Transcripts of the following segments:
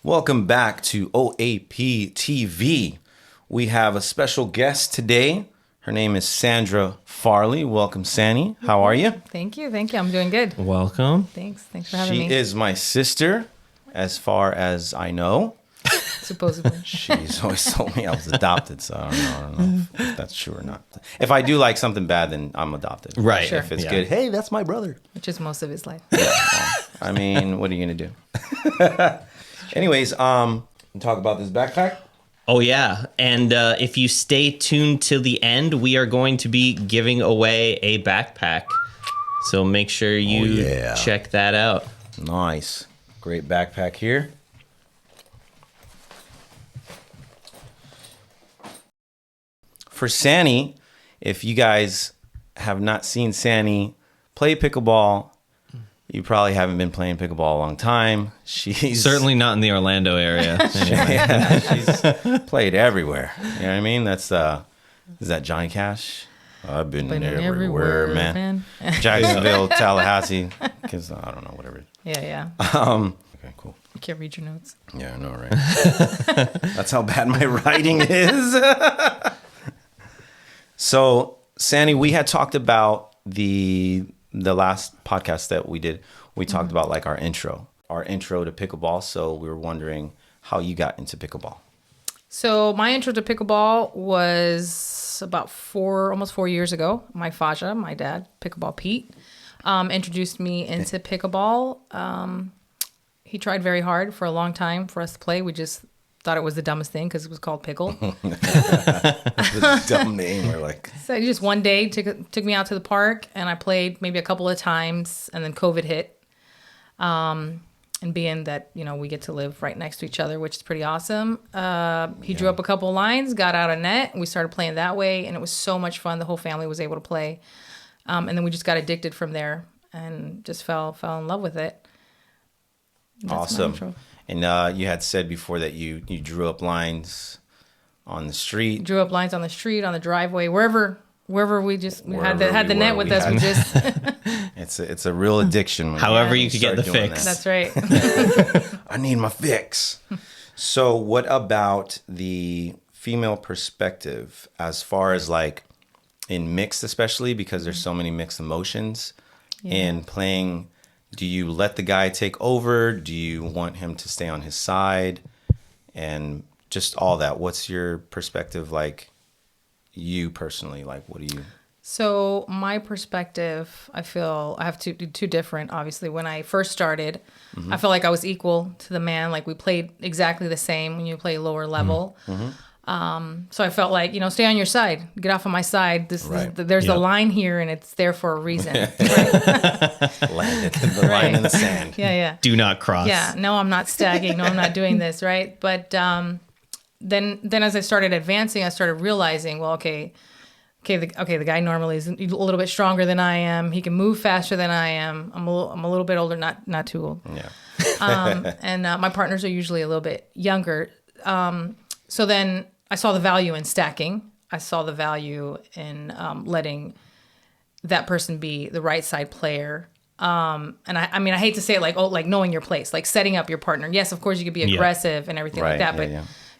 Welcome back to OAP TV. We have a special guest today. Her name is Sandra Farley. Welcome, Sandy. How are you? Thank you. I'm doing good. Welcome. Thanks for having me. She is my sister, as far as I know. Supposedly. She's always told me I was adopted, so I don't know if that's true or not. If I do like something bad, then I'm adopted. Right. Sure. If it's good, hey, that's my brother. Which is most of his life. Yeah, well, I mean, what are you going to do? Anyways, talk about this backpack. Oh, yeah. And if you stay tuned till the end, we are going to be giving away a backpack. So make sure you check that out. Nice. Great backpack here. For Sanny, if you guys have not seen Sanny play pickleball, you probably haven't been playing pickleball a long time. She's Certainly not in the Orlando area. Anyway. yeah, she's played everywhere. You know what I mean? That's is that Johnny Cash? I've been everywhere, man. Jacksonville, Tallahassee, because I don't know, whatever. Yeah. Okay, cool. You can't read your notes. Yeah, I know, right? That's how bad my writing is. So, Sandy, we had talked about the last podcast that we did. We talked about like our intro to pickleball. So we were wondering how you got into pickleball. So my intro to pickleball was about almost 4 years ago. My Faja, my dad, Pickleball Pete, introduced me into pickleball. He tried very hard for a long time for us to play. We just thought it was the dumbest thing because it was called pickle. The dumb name. We're like, So he just one day took me out to the park and I played maybe a couple of times and then COVID hit. And being that, we get to live right next to each other, which is pretty awesome. He drew up a couple of lines, got out a net, and we started playing that way. And it was so much fun. The whole family was able to play. And then we just got addicted from there and just fell in love with it. That's awesome. And you had said before that you drew up lines on the street. Drew up lines on the street, on the driveway, wherever we had the net with us. We just it's a real addiction. However you could get the fix. That's right. I need my fix. So what about the female perspective as far as like in mixed, especially because there's so many mixed emotions and playing? Do you let the guy take over? Do you want him to stay on his side? And just all that. What's your perspective like, you personally? Like, what do you... So my perspective, I feel I have two different, obviously. When I first started, I felt like I was equal to the man. Like we played exactly the same when you play lower level. So I felt like, stay on your side, get off of my side. There's a line here and it's there for a reason. Landed the line in the sand. Yeah. Do not cross. Yeah. No, I'm not stagging. No, I'm not doing this. Right. But then as I started advancing, I started realizing, well, the guy normally is a little bit stronger than I am. He can move faster than I am. I'm a little bit older, not too old. Yeah. And my partners are usually a little bit younger. So then I saw the value in stacking. I saw the value in letting that person be the right side player. And I hate to say it like knowing your place, like setting up your partner. Yes, of course you could be aggressive and everything like that, but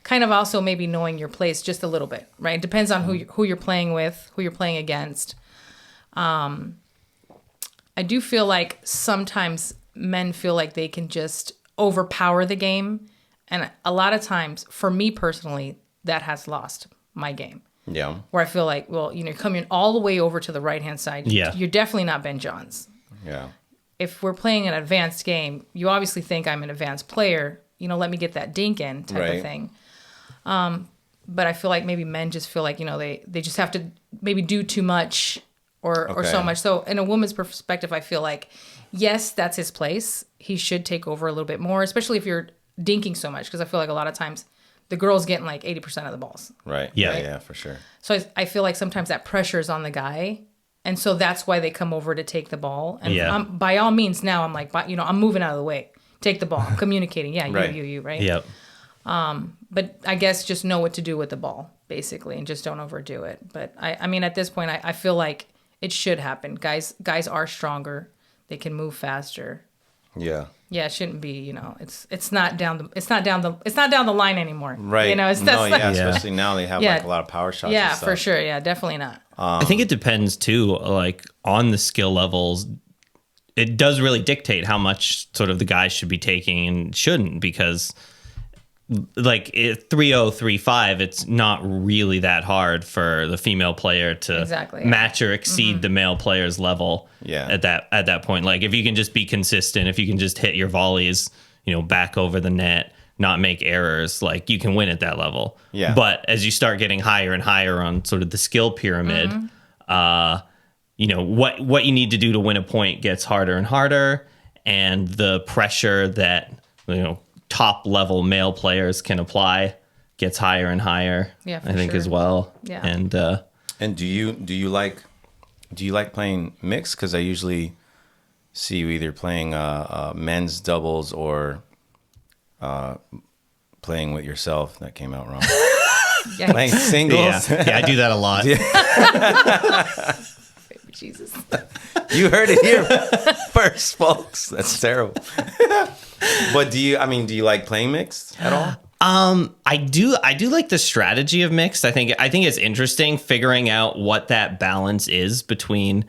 kind of also maybe knowing your place just a little bit, right? It depends on who you're playing with, who you're playing against. I do feel like sometimes men feel like they can just overpower the game. And a lot of times, for me personally, that has lost my game. Yeah. Where I feel like, well, you're coming all the way over to the right-hand side. Yeah. You're definitely not Ben Johns. Yeah. If we're playing an advanced game, you obviously think I'm an advanced player. Let me get that dink in type of thing. But I feel like maybe men just feel like, they just have to maybe do too much or so much. So in a woman's perspective, I feel like, yes, that's his place. He should take over a little bit more, especially if you're dinking so much, because I feel like a lot of times the girl's getting like 80% of the balls. Right. Yeah. Yeah, for sure. So I feel like sometimes that pressure is on the guy. And so that's why they come over to take the ball. And by all means now I'm like, I'm moving out of the way. Take the ball. I'm communicating. Yeah, you, right? Yep. But I guess just know what to do with the ball, basically, and just don't overdo it. But I mean, at this point, I feel like it should happen. Guys are stronger. They can move faster. Yeah. Yeah, it shouldn't be. It's not down the line anymore. Right. It's especially now they have like a lot of power shots. Yeah, and stuff. for sure. Yeah, definitely not. I think it depends too, like on the skill levels. It does really dictate how much sort of the guys should be taking and shouldn't, because like 3-0, 3-5, it's not really that hard for the female player to match or exceed the male player's level. Yeah. At that point, like if you can just be consistent, if you can just hit your volleys, back over the net, not make errors, like you can win at that level. Yeah. But as you start getting higher and higher on sort of the skill pyramid, what you need to do to win a point gets harder and harder, and the pressure that top level male players can apply gets higher and higher. Yeah, I think sure. as well. Yeah. And do you like playing mixed? Because I usually see you either playing men's doubles or playing with yourself. That came out wrong. Playing singles. Yeah, I do that a lot. Jesus. You heard it here First, folks. That's terrible. But do you like playing mixed at all? I do like the strategy of mixed. I think it's interesting figuring out what that balance is between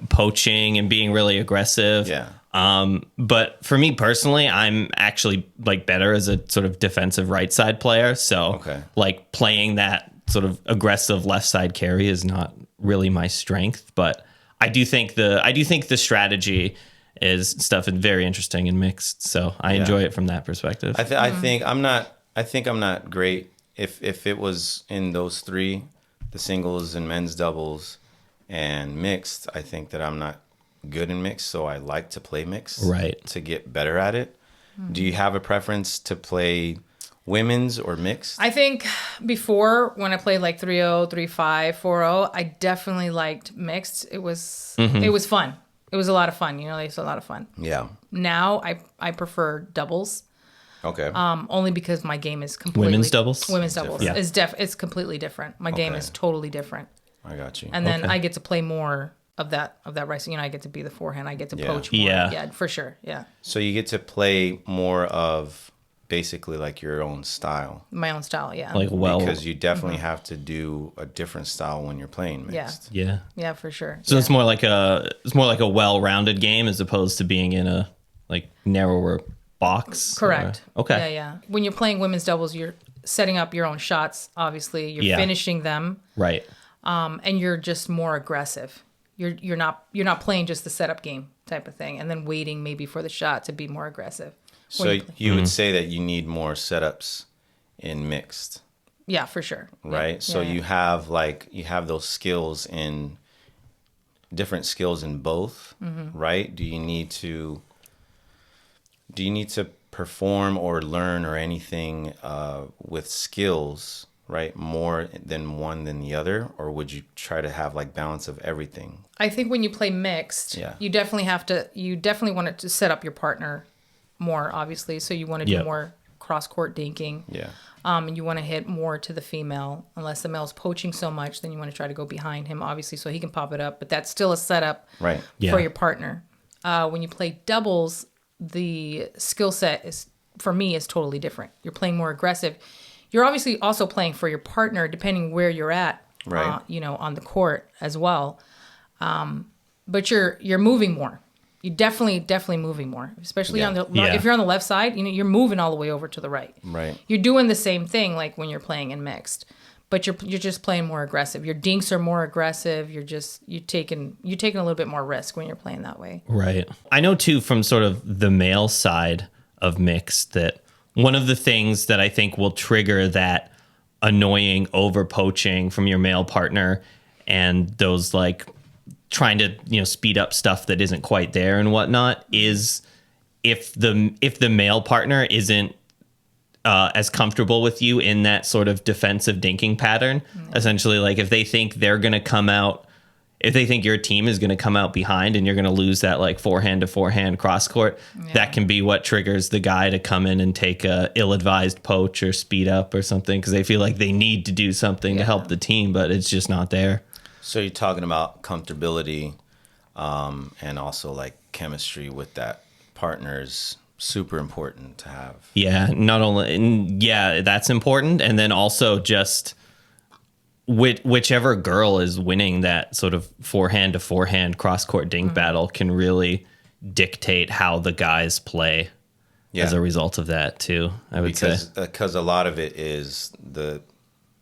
poaching and being really aggressive. Yeah. But for me personally, I'm actually like better as a sort of defensive right side player. So like playing that sort of aggressive left side carry is not really my strength, but I do think the strategy is stuff is very interesting and mixed. So I enjoy it from that perspective. I think I'm not great if it was in those three, the singles and men's doubles and mixed. I think that I'm not good in mixed, so I like to play mixed to get better at it. Do you have a preference to play women's or mixed? I think before, when I played like 3-0, 3-5, 4-0, I definitely liked mixed. It was fun. It was a lot of fun. It's a lot of fun. Yeah. Now I prefer doubles. Okay. Only because my game is completely Women's doubles. Yeah. It's completely different. My game is totally different. I got you. And then I get to play more of that racing. I get to be the forehand. I get to poach more. Yeah, for sure. Yeah. So you get to play more of basically like your own style. My own style, yeah. Because you definitely have to do a different style when you're playing mixed. Yeah. Yeah, for sure. So it's more like a well-rounded game as opposed to being in a like narrower box. Correct. Okay. Yeah. When you're playing women's doubles, you're setting up your own shots, obviously. You're finishing them. Right. And you're just more aggressive. You're not playing just the setup game type of thing and then waiting maybe for the shot to be more aggressive. So you would say that you need more setups in mixed. Yeah, for sure. Right? So you have those skills in different skills in both, right? Do you need to perform or learn or anything with skills, right, more than one than the other, or would you try to have like balance of everything? I think when you play mixed, you definitely want it to set up your partner more, obviously. So you want to do more cross-court dinking. Yeah. And you want to hit more to the female. Unless the male's poaching so much, then you want to try to go behind him, obviously, so he can pop it up. But that's still a setup for your partner. When you play doubles, the skill set is totally different. You're playing more aggressive. You're obviously also playing for your partner, depending where you're at, on the court as well. But you're moving more. You're definitely moving more, especially if you're on the left side. You're moving all the way over to the right. Right. You're doing the same thing like when you're playing in mixed, but you're just playing more aggressive. Your dinks are more aggressive. You're taking a little bit more risk when you're playing that way. Right. I know too from sort of the male side of mixed that one of the things that I think will trigger that annoying over poaching from your male partner and those like trying to speed up stuff that isn't quite there and whatnot is if the male partner isn't as comfortable with you in that sort of defensive dinking pattern. Essentially, like if they think they're going to come out, if they think your team is going to come out behind and you're going to lose that like forehand to forehand cross court, that can be what triggers the guy to come in and take a ill-advised poach or speed up or something because they feel like they need to do something to help the team, but it's just not there. So you're talking about comfortability and also like chemistry with that partner's super important to have. Yeah, not only, and yeah, that's important. And then also just whichever girl is winning that sort of forehand to forehand cross-court dink battle can really dictate how the guys play as a result of that too, I would say. Because a lot of it is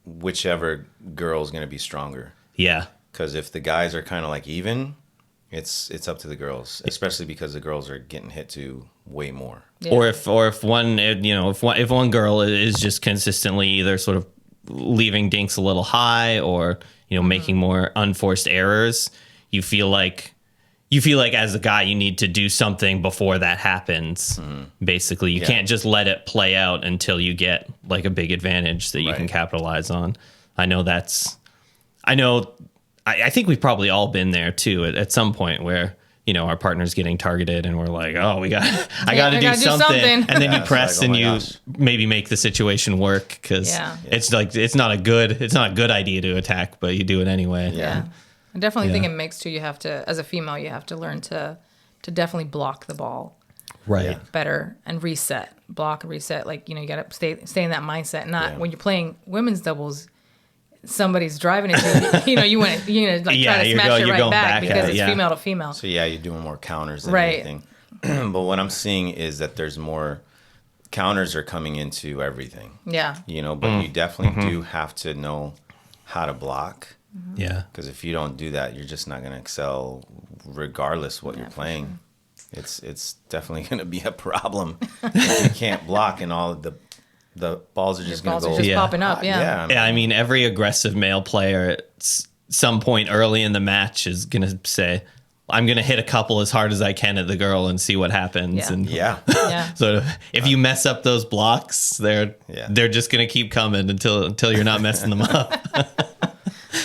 whichever girl is going to be stronger. Yeah. Because if the guys are kind of like even, it's up to the girls, especially because the girls are getting hit to way more. Yeah. Or if one, you know, if one girl is just consistently either sort of leaving dinks a little high or, you know, making more unforced errors, you feel like as a guy you need to do something before that happens. Basically, you can't just let it play out until you get like a big advantage that you can capitalize on. I think we've probably all been there too at some point where, you know, our partner's getting targeted and we're like, oh, I got to do something. And then you press and you maybe make the situation work because it's like, it's not a good idea to attack, but you do it anyway. Yeah. I definitely think in mixed too, you have to, as a female, you have to learn to definitely block the ball. Right. Better and reset, block and reset. Like, you know, you got to stay in that mindset. Not when you're playing women's doubles, somebody's driving it. You know, you want to, like try to smash it right back because it's female to female. So you're doing more counters than anything. But what I'm seeing is that there's more counters are coming into everything. Yeah. You know, but you definitely do have to know how to block. Yeah. Because if you don't do that, you're just not going to excel regardless what you're playing. Sure. It's definitely going to be a problem if you can't block and all the balls are just going to go popping up. Yeah. I mean, every aggressive male player at some point early in the match is going to say, I'm going to hit a couple as hard as I can at the girl and see what happens. Yeah. And sort of, if you mess up those blocks, they're just going to keep coming until you're not messing them up.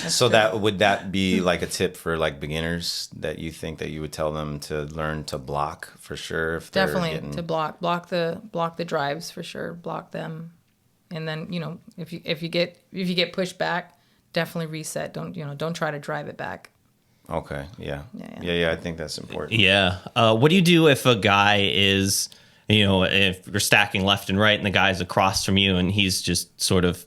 So would that be like a tip for like beginners that you think that you would tell them to learn to block for sure? If definitely to block the drives for sure, block them, and then, you know, if you get pushed back, definitely reset. Don't try to drive it back. Okay. Yeah. I think that's important. Yeah. What do you do if a guy is, you know, if you're stacking left and right and the guy's across from you and he's just sort of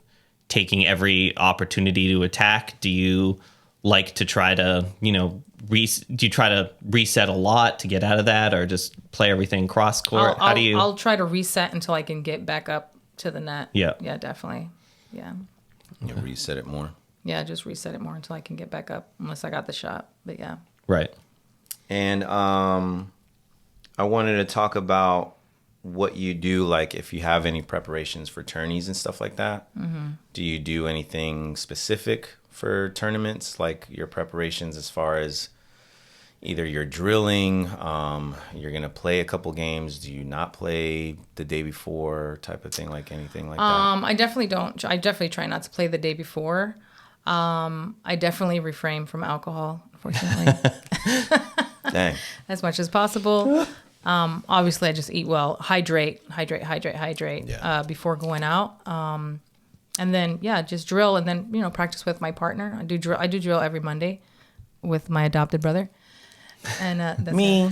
taking every opportunity to attack? Do you like to try to, you know, do you try to reset a lot to get out of that, or just play everything cross court? How do you? I'll try to reset until I can get back up to the net. Yeah. Yeah, definitely. Yeah. You reset it more. Yeah, just reset it more until I can get back up, unless I got the shot. But yeah. Right. And I wanted to talk about what you do, like if you have any preparations for tourneys and stuff like that. Do you do anything specific for tournaments, like your preparations as far as either you're drilling, you're going to play a couple games, do you not play the day before type of thing, like anything like that? I definitely don't. I definitely try not to play the day before. I definitely refrain from alcohol, unfortunately. Dang. As much as possible. Obviously, I just eat well, hydrate before going out. And then, just drill, and then, you know, practice with my partner. I do drill every Monday with my adopted brother. And that's me.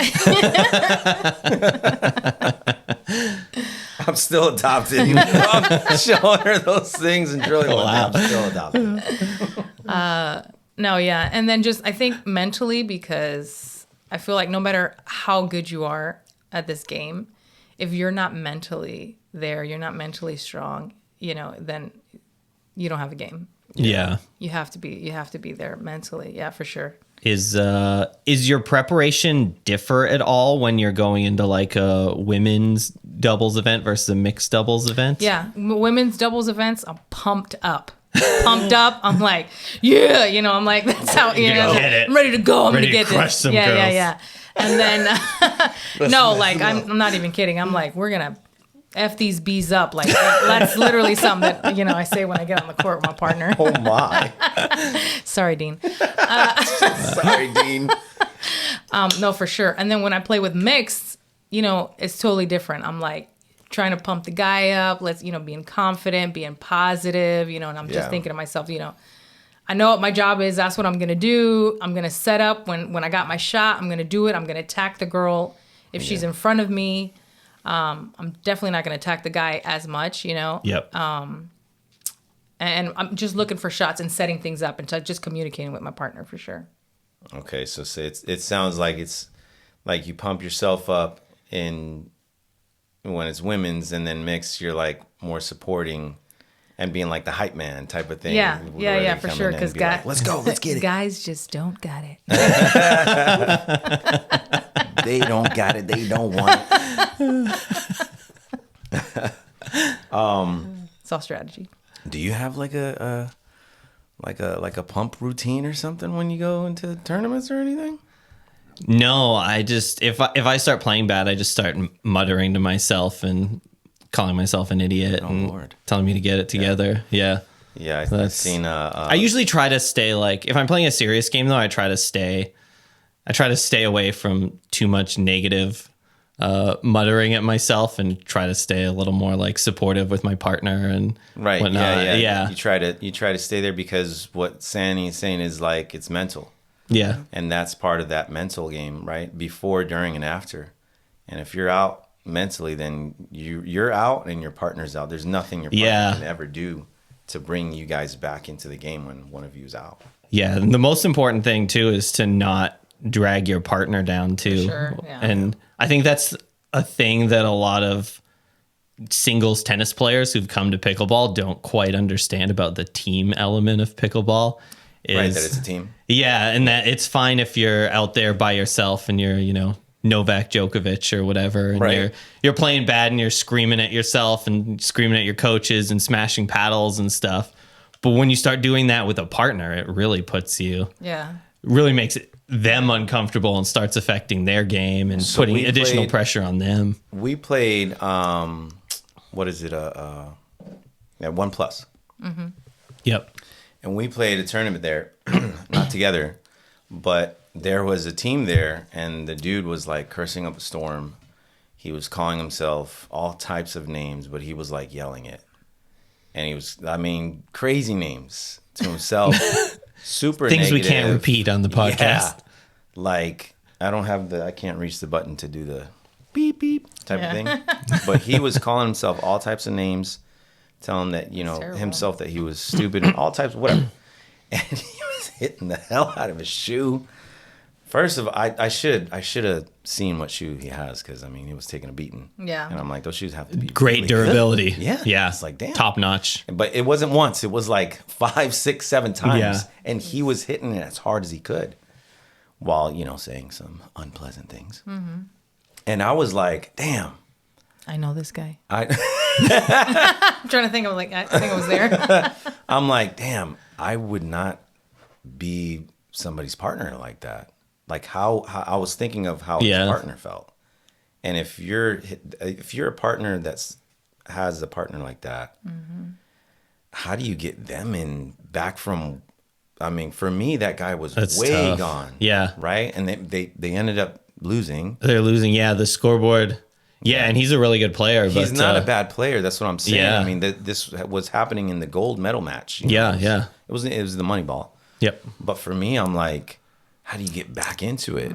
I'm still adopted. I'm showing her those things and drilling. Wow. I'm still adopted. No, yeah. And then just, I think mentally, because I feel like no matter how good you are at this game, if you're not mentally there, you're not mentally strong, you know, then you don't have a game. Yeah. You have to be there mentally. Yeah, for sure. Is your preparation differ at all when you're going into like a women's doubles event versus a mixed doubles event? Yeah. Women's doubles events, I'm pumped up. I'm like, yeah, you know, I'm like, that's how, you know, I'm ready to go. I'm going to get this. Yeah. And then, no, like, I'm not even kidding. I'm like, we're going to F these bees up. Like, that's literally something that, you know, I say when I get on the court with my partner. Oh, my. Sorry, Dean. Sorry, Dean. No, for sure. And then when I play with mixed, you know, it's totally different. I'm like, trying to pump the guy up, being confident, being positive, you know, and I'm just thinking to myself, you know, I know what my job is. That's what I'm going to do. I'm going to set up when I got my shot, I'm going to do it. I'm going to attack the girl if she's in front of me. I'm definitely not going to attack the guy as much, you know. Yep. And I'm just looking for shots and setting things up and just communicating with my partner for sure. Okay, so it sounds like it's like you pump yourself up in when it's women's, and then mixed, you're like more supporting and being like the hype man type of thing. Yeah, where yeah, they for come sure. in and Because be like, let's go, let's get it. Guys just don't got it. They don't got it. They don't want it. It's all strategy. Do you have like a pump routine or something when you go into tournaments or anything? No, I just if I start playing bad, I just start muttering to myself and calling myself an idiot and Lord. telling me to get it together. Yeah. Yeah, I've seen. I usually try to stay like if I'm playing a serious game though, I try to stay away from too much negative muttering at myself and try to stay a little more like supportive with my partner and right. whatnot. Yeah. You try to stay there because what Sandy is saying is like it's mental. Yeah. And that's part of that mental game, right? Before, during, and after. And if you're out mentally, then you're out and your partner's out. There's nothing your partner can ever do to bring you guys back into the game when one of you's out. Yeah. And the most important thing too is to not drag your partner down too. Sure, yeah. And I think that's a thing that a lot of singles tennis players who've come to pickleball don't quite understand about the team element of pickleball. Right, that it's a team. Yeah, and that it's fine if you're out there by yourself and you're, Novak Djokovic or whatever, and you're playing bad and you're screaming at yourself and screaming at your coaches and smashing paddles and stuff. But when you start doing that with a partner, it really really makes them uncomfortable and starts affecting their game and putting additional pressure on them. We played, what is it? 1+. Mm-hmm. Yep. And we played a tournament there, not together, but there was a team there, and the dude was like cursing up a storm. He was calling himself all types of names, but he was like yelling it. And he was, crazy names to himself. Super Things negative. we can't repeat on the podcast. Yeah. Like, I can't reach the button to do the beep, beep type of thing. But he was calling himself all types of names, telling that, himself that he was stupid and all types of whatever. And he was hitting the hell out of his shoe. First of all, I should have seen what shoe he has because, he was taking a beating. Yeah. And I'm like, those shoes have to be Great really durability. good. Yeah. Yeah. It's like, damn. Top notch. But it wasn't once. It was like 5, 6, 7 times. Yeah. And he was hitting it as hard as he could while, saying some unpleasant things. Mm-hmm. And I was like, damn. I know this guy. I'm trying to think of I think I was there. I'm like, damn, I would not be somebody's partner like that. Like how I was thinking of how his partner felt. And if you're a partner has a partner like that, how do you get them back from? For me, that guy was way tough. gone. Yeah. Right. And they ended up losing. They're losing. Yeah. The scoreboard. Yeah. And he's a really good player. He's but, not a bad player. That's what I'm saying. Yeah. This was happening in the gold medal match. Yeah. It was the money ball. Yep. But for me, I'm like, how do you get back into it?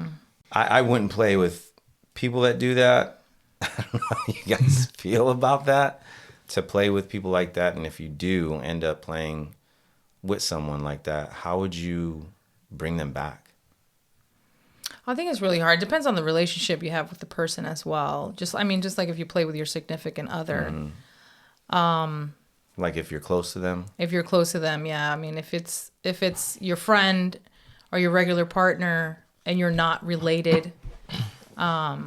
I wouldn't play with people that do that. I don't know how you guys feel about that, to play with people like that. And if you do end up playing with someone like that, how would you bring them back? I think it's really hard. Depends on the relationship you have with the person as well. Just like if you play with your significant other. Like if you're close to them? If you're close to them, yeah. If it's your friend or your regular partner and you're not related, I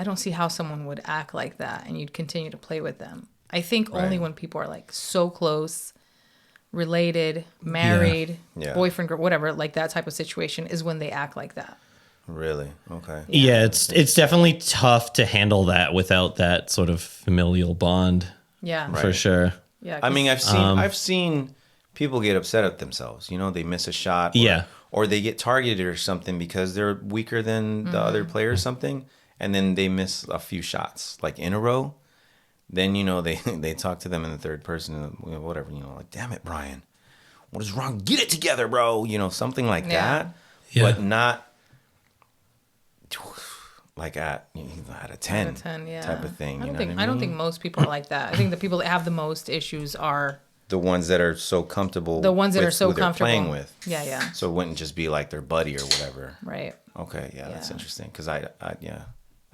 don't see how someone would act like that and you'd continue to play with them. I think only when people are like so close, related, married, boyfriend, girl, whatever, like that type of situation is when they act like that. Really? Okay. Yeah, it's definitely tough to handle that without that sort of familial bond. Yeah. For sure. Yeah. I've seen people get upset at themselves. They miss a shot. Or they get targeted or something because they're weaker than the other player or something. And then they miss a few shots, like in a row. Then, they talk to them in the third person, whatever, like, damn it, Brian, what is wrong? Get it together, bro. Something like that. Yeah. But not, like at a 10, Out of 10, yeah. type of thing. I don't think most people are like that. I think the people that have the most issues are the ones that are so comfortable. the ones that with are so who they're comfortable playing with. Yeah. So it wouldn't just be like their buddy or whatever. Right. Okay, yeah, that's Yeah. interesting because I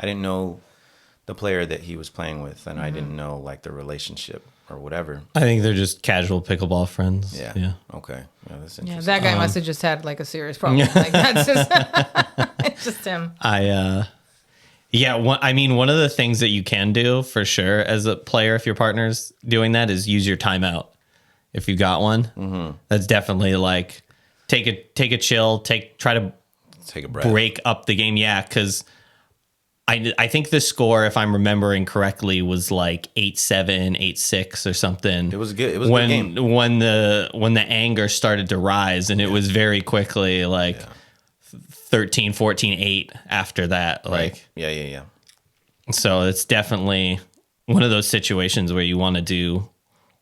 didn't know the player that he was playing with, and I didn't know like the relationship or whatever. I think they're just casual pickleball friends. Yeah. Okay. Yeah, that's interesting. Yeah, that guy must have just had like a serious problem. Like that's just it's just him. One of the things that you can do for sure as a player, if your partner's doing that, is use your timeout. If you got one, that's definitely like take a chill, try to Take a breath. break up the game. Yeah, because I think the score, if I'm remembering correctly, was like 8-7, 8-6 or something. It was good. It was a good game. When the anger started to rise, and it was very quickly like 13, 14, 8 after that. Like Yeah. so it's definitely one of those situations where you want to do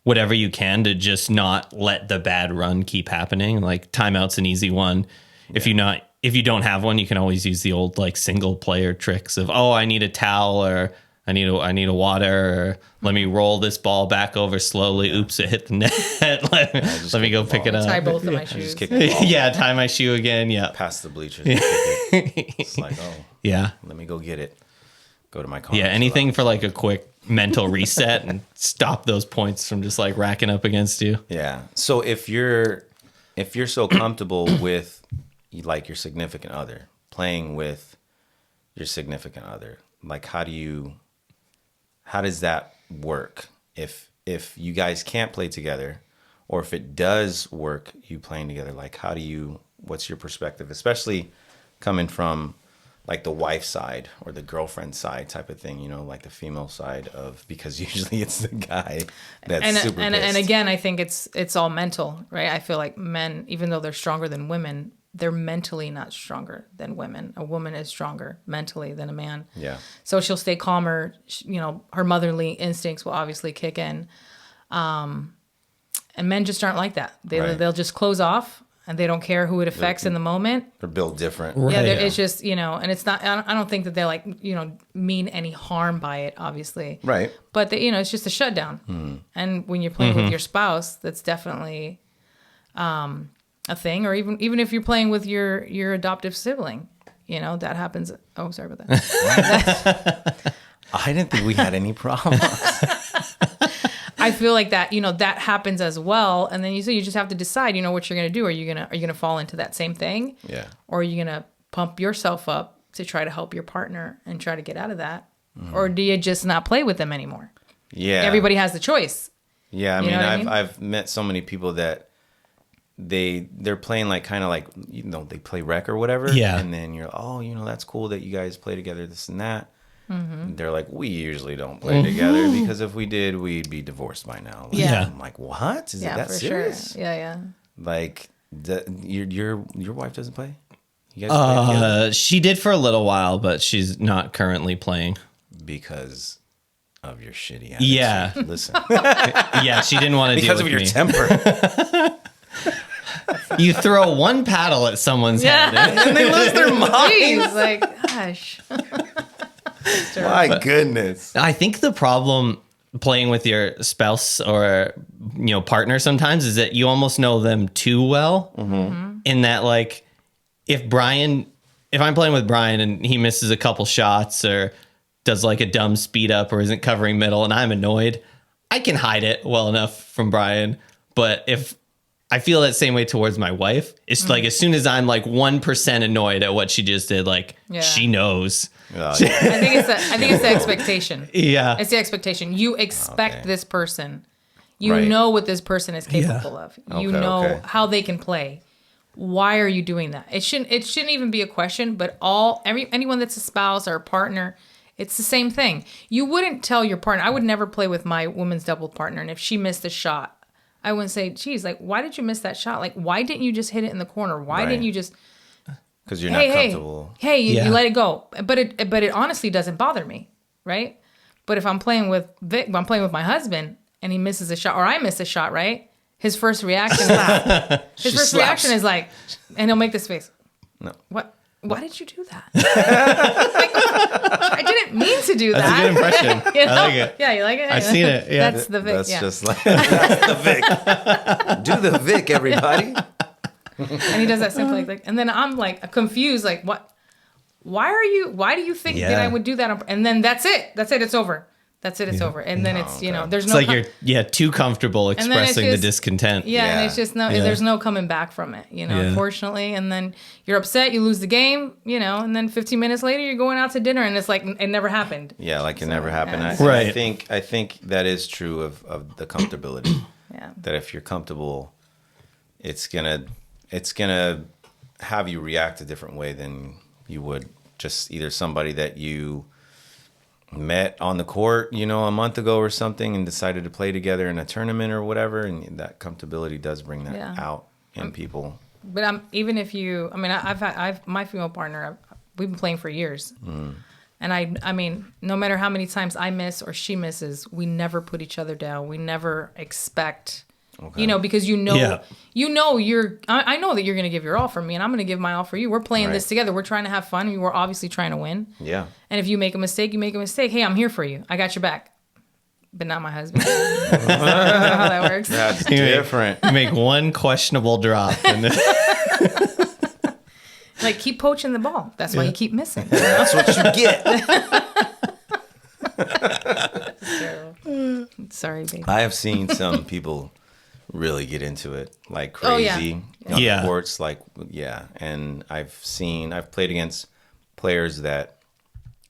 whatever you can to just not let the bad run keep happening. Like timeout's an easy one. Yeah. If you don't have one, you can always use the old like single player tricks of, I need a towel, or I need a water, or let me roll this ball back over slowly. Oops, it hit the net. let me go pick it up. Tie both of my shoes. Just kick the ball. Yeah, tie my shoe again. Yeah. Past the bleachers. It's like, Yeah. let me go get it. Go to my car. Yeah, anything for like a quick mental reset and stop those points from just like racking up against you. Yeah. So if you're so comfortable with like your significant other, playing with your significant other, like how does that work if you guys can't play together, or if it does work, you playing together, like what's your perspective, especially coming from like the wife side or the girlfriend side type of thing, like the female side of, because usually it's the guy that's super pissed. And again, I think it's all mental, right? I feel like men, even though they're stronger than women, they're mentally not stronger than women. A woman is stronger mentally than a man. Yeah. So she'll stay calmer. Her motherly instincts will obviously kick in. And men just aren't like that. They'll just close off, and they don't care who it affects in the moment. They're built different. Right. Yeah, it's just, and it's not, I don't think that they're like, mean any harm by it, obviously. Right. But, it's just a shutdown. And when you're playing with your spouse, that's definitely a thing. Or even if you're playing with your adoptive sibling, that happens. Oh, sorry about that. I didn't think we had any problems. I feel like that, that happens as well. And then you just have to decide, what you're going to do. Are you going to fall into that same thing? Yeah. Or are you going to pump yourself up to try to help your partner and try to get out of that? Or do you just not play with them anymore? Yeah. Everybody has the choice. Yeah. I mean, I've met so many people that they're playing like kind of like, they play rec or whatever. Yeah. And then you're, that's cool that you guys play together, this and that. Mm-hmm. They're like, we usually don't play together because if we did, we'd be divorced by now. Like, Yeah. I'm like, what? Is it that for serious? Sure. Yeah. Like, your wife doesn't play? You guys play together? She did for a little while, but she's not currently playing. Because of your shitty attitude. Yeah. Listen. Yeah, she didn't want to deal Because with of your me. temper. You throw one paddle at someone's head. And they lose their Jeez, minds. like, gosh. My goodness. I think the problem playing with your spouse or partner sometimes is that you almost know them too well. Mm-hmm. In that, like, if I'm playing with Brian and he misses a couple shots or does like a dumb speed up or isn't covering middle and I'm annoyed, I can hide it well enough from Brian. But if I feel that same way towards my wife, it's like as soon as I'm like 1% annoyed at what she just did, like she knows. Yeah. I think it's the expectation. Yeah. It's the expectation. You expect this person. You Right. know what this person is capable of. You know how they can play. Why are you doing that? It shouldn't even be a question, but anyone that's a spouse or a partner, it's the same thing. You wouldn't tell your partner. I would never play with my women's double partner, and if she missed a shot, I wouldn't say, geez, like, why did you miss that shot? Like, why didn't you just hit it in the corner? Why didn't you just... Because you're not comfortable. You let it go. But it honestly doesn't bother me, right? But if I'm playing with Vic, I'm playing with my husband, and he misses a shot, or I miss a shot, right? His first reaction is like, and he'll make this face. No. What why did you do that? Like, I didn't mean to do that. That's a good impression. You know? I like it. Yeah, you like it? I've seen it. Yeah. That's the Vic. That's yeah. just like that's the Vic. Do the Vic, everybody. And he does that simply like, and then I'm like confused, like what? Why do you think that Yeah. I would do that? And then that's it. It's over. That's it. It's over. And then it's, you know, there's It's no, like you're too comfortable then it's expressing the just- discontent. yeah, and Yeah. it's just no, Yeah. there's no coming back from it, you know, Yeah. unfortunately. And then you're upset, you lose the game, you know, and then 15 minutes later you're going out to dinner and it's like, it never happened. Yeah, like it never happened. yeah. Right. I think that is true of the comfortability. Yeah. That if you're comfortable, it's gonna have you react a different way than you would just either somebody that you met on the court, you know, a month ago or something and decided to play together in a tournament or whatever. And that comfortability does bring that Yeah. out in people. But even if you, I mean, I've my female partner, we've been playing for years. And I mean, no matter how many times I miss or she misses, we never put each other down. We never expect, you know, because Yeah. I know that you're going to give your all for me and I'm going to give my all for you. We're playing this Right. together. We're trying to have fun. We're obviously trying to win. Yeah. And if you make a mistake, you make a mistake. Hey, I'm here for you. I got your back. But not my husband. That's not how that works. That's different. You make one questionable drop. And Like, keep poaching the ball. That's why you keep missing. That's what you get. Terrible. Sorry, baby. I have seen some people really get into it like Oh, yeah. crazy on Yeah. the courts. Like, yeah. And I've played against players that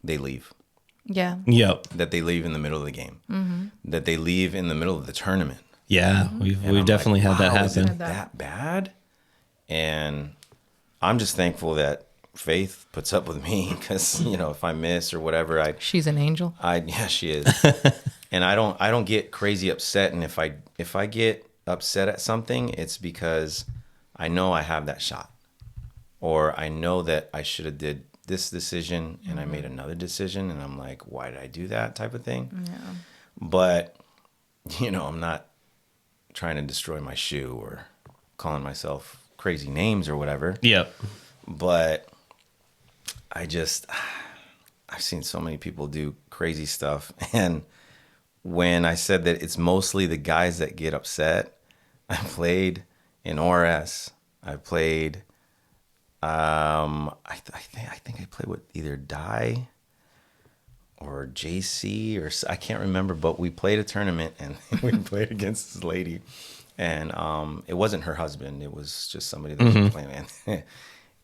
they leave, Yeah. yep. that they leave in the middle of the game, that they leave in the middle of the tournament. Yeah. And We've I'm definitely like, had that wow, is happen. it that bad? And I'm just thankful that Faith puts up with me because, you know, if I miss or whatever, She's an angel. yeah, she is. And I don't get crazy upset. And if I get upset at something, it's because I know I have that shot, or I know that I should have did this decision and I made another decision, and I'm like, why did I do that type of thing? Yeah. But you know, I'm not trying to destroy my shoe or calling myself crazy names or whatever. Yep. But I've seen so many people do crazy stuff. And when I said that it's mostly the guys that get upset, I played in ORS. I played, I think I played with either Di or JC or I can't remember, but we played a tournament and we played against this lady. And it wasn't her husband. It was just somebody that she was playing with.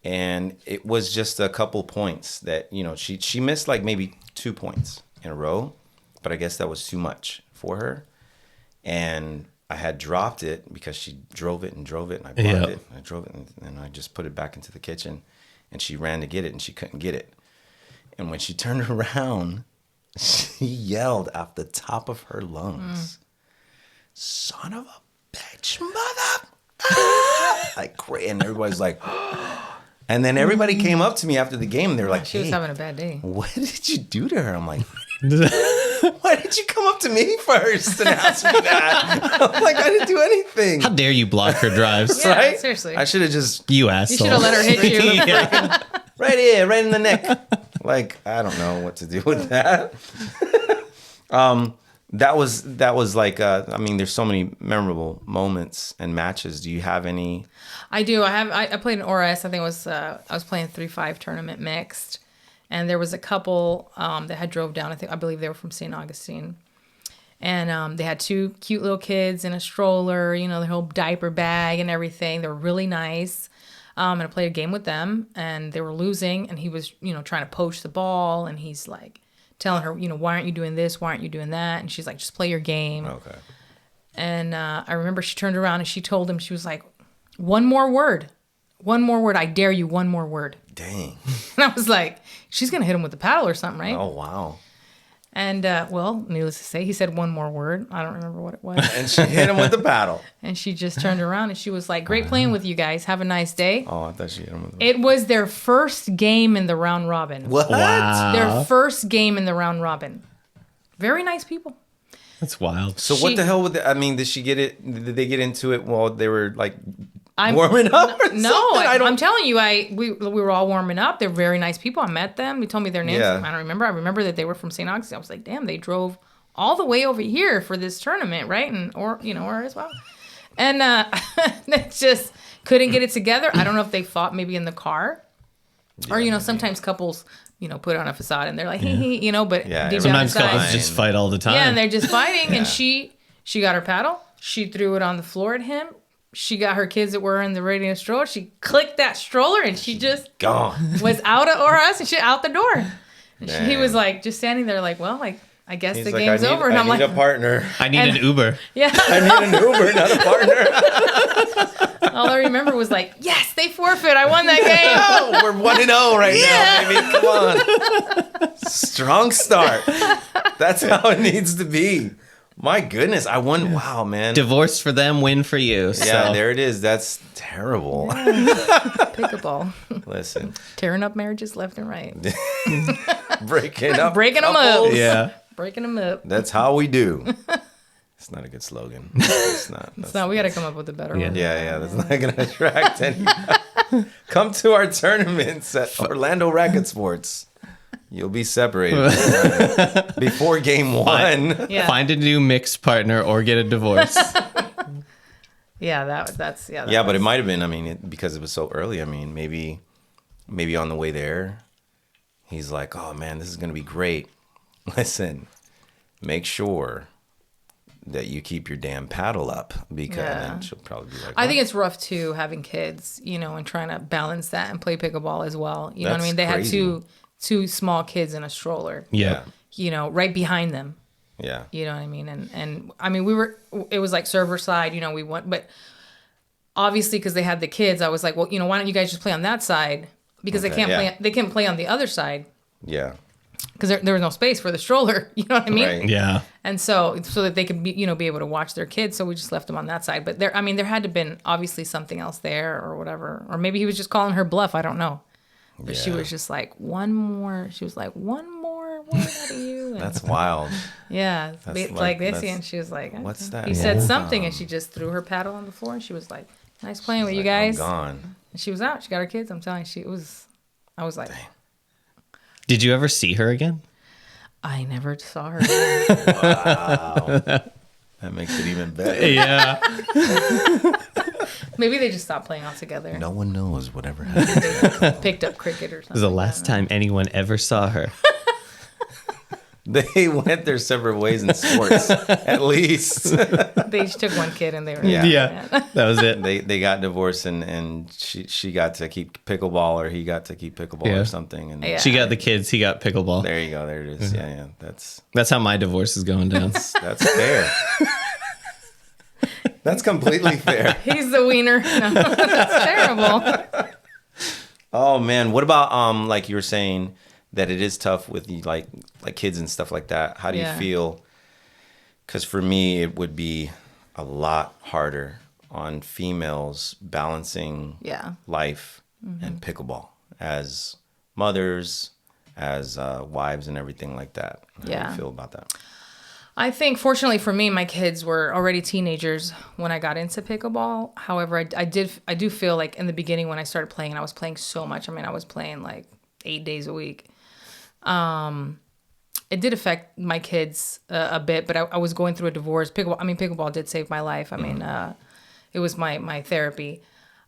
And it was just a couple points that, you know, she missed like maybe 2 points in a row, but I guess that was too much for her. And I had dropped it because she drove it and I blocked it. And I drove it and I just put it back into the kitchen, and she ran to get it and she couldn't get it. And when she turned around, she yelled at the top of her lungs, "Son of a bitch, mother!" Like, and everybody's like, and then everybody came up to me after the game and they were like, She was "Hey, having a bad day. what did you do to her?" I'm like, why did you come up to me first and ask me that? I'm like, I didn't do anything. How dare you block her drives? Yeah, Right? seriously. I should have just You asshole. You should have let her hit you. Yeah. right here, right in the neck. Like, I don't know what to do with that. That was like, I mean, there's so many memorable moments and matches. Do you have any? I do. I played in ORS. I think it was I was playing 3-5 tournament mixed, and there was a couple that had drove down. I believe they were from St. Augustine, and they had 2 cute little kids in a stroller. You know, their whole diaper bag and everything. They were really nice. And I played a game with them, and they were losing, and he was, you know, trying to poach the ball, and he's like telling her, you know, why aren't you doing this? Why aren't you doing that? And she's like, just play your game. Okay. And I remember she turned around and she told him, she was like, one more word, I dare you, one more word. Dang. And I was like, she's going to hit him with the paddle or something, right? Oh, wow. And, well, needless to say, he said one more word. I don't remember what it was. And she hit him with the paddle. And she just turned around and she was like, great playing with you guys. Have a nice day. Oh, I thought she hit him with the It was their first game in the round robin. What? Wow. Their first game in the round robin. Very nice people. That's wild. So what the hell would I mean, did she get it? Did they get into it while they were like warming up or No, something? I'm telling you, we were all warming up. They're very nice people. I met them. They told me their names. Yeah. I don't remember. I remember that they were from St. Augustine. I was like, damn, they drove all the way over here for this tournament, right? Or as well. And they just couldn't get it together. I don't know if they fought maybe in the car, or sometimes couples put on a facade and they're like, hey, but Yeah, deep down Sometimes inside, couples just fight all the time. yeah, and they're just fighting. And she got her paddle. She threw it on the floor at him. She got her kids that were in the radio stroller. She clicked that stroller and she just gone. was out of or us and she out the door. And he Dang. was like just standing there like, well, like I guess He's the like, game's over. And I'm I need like, a partner. I need an Uber. yeah. I need an Uber, not a partner. All I remember was like, yes, they forfeit. I won that game. Oh, we're 1-0 right now, baby. Come on. Strong start. That's how it needs to be. My goodness. I won. Wow, man. Divorce for them, win for you. Yeah, So. there it is. That's terrible. Pickleball. Listen, Tearing up marriages left and right. breaking up. Breaking 'em up. couples. Yeah. Breaking them up. That's how we do. It's not a good slogan. It's not. So we got to come up with a better one. Yeah, that's not going to attract anybody. Come to our tournaments at Orlando Racket Sports. You'll be separated before game one. Yeah. Find a new mixed partner or get a divorce. Yeah, that's Yeah, but it might have been, because it was so early. Maybe on the way there, he's like, oh man, this is going to be great. Listen, make sure that you keep your damn paddle up, because then she'll probably be like, I think it's rough too having kids, and trying to balance that and play pickleball as well. You know what I That's mean? They crazy. had two small kids in a stroller. Yeah. Right behind them. Yeah. You know what I mean? And it was like server side, we went, but obviously because they had the kids, I was like, well, why don't you guys just play on that side? Because they can't play on the other side. Yeah. Because there was no space for the stroller. You know what I mean? Right. Yeah. And so that they could be able to watch their kids. So we just left them on that side. But there had to have been obviously something else there or whatever. Or maybe he was just calling her bluff. I don't know. But she was just like, one more. She was like, one more word out of you. And That's wild. yeah. That's Like this. that's- And she was like, what's that? He said Yeah. something and she just threw her paddle on the floor. And she was like, nice playing with you Like, guys. I'm gone. And she was out. She got her kids. I'm telling you, I was like, Did you ever see her again? I never saw her. That makes it even better. Yeah. Maybe they just stopped playing altogether. No one knows whatever happened. Picked up cricket or It was something. the last time anyone ever saw her. They went their separate ways in sports, at least. They each took one kid and they were Yeah. That was it. They got divorced, and she got to keep pickleball, or he got to keep pickleball Yeah. or something. And Yeah. She got the kids, he got pickleball. there you go. There it is. Yeah. That's how my divorce is going down. That's fair. That's completely fair. He's the wiener. No, that's terrible. Oh man, what about like you were saying that it is tough with like kids and stuff like that. How do you Yeah. feel? Because for me, it would be a lot harder on females balancing Yeah. life and pickleball as mothers, as wives, and everything like that. How do Yeah. you feel about that? I think, fortunately for me, my kids were already teenagers when I got into pickleball. However, I do feel like in the beginning when I started playing, and I was playing so much. I was playing like 8 days a week. It did affect my kids a bit, but I was going through a divorce. Pickleball did save my life. It was my therapy.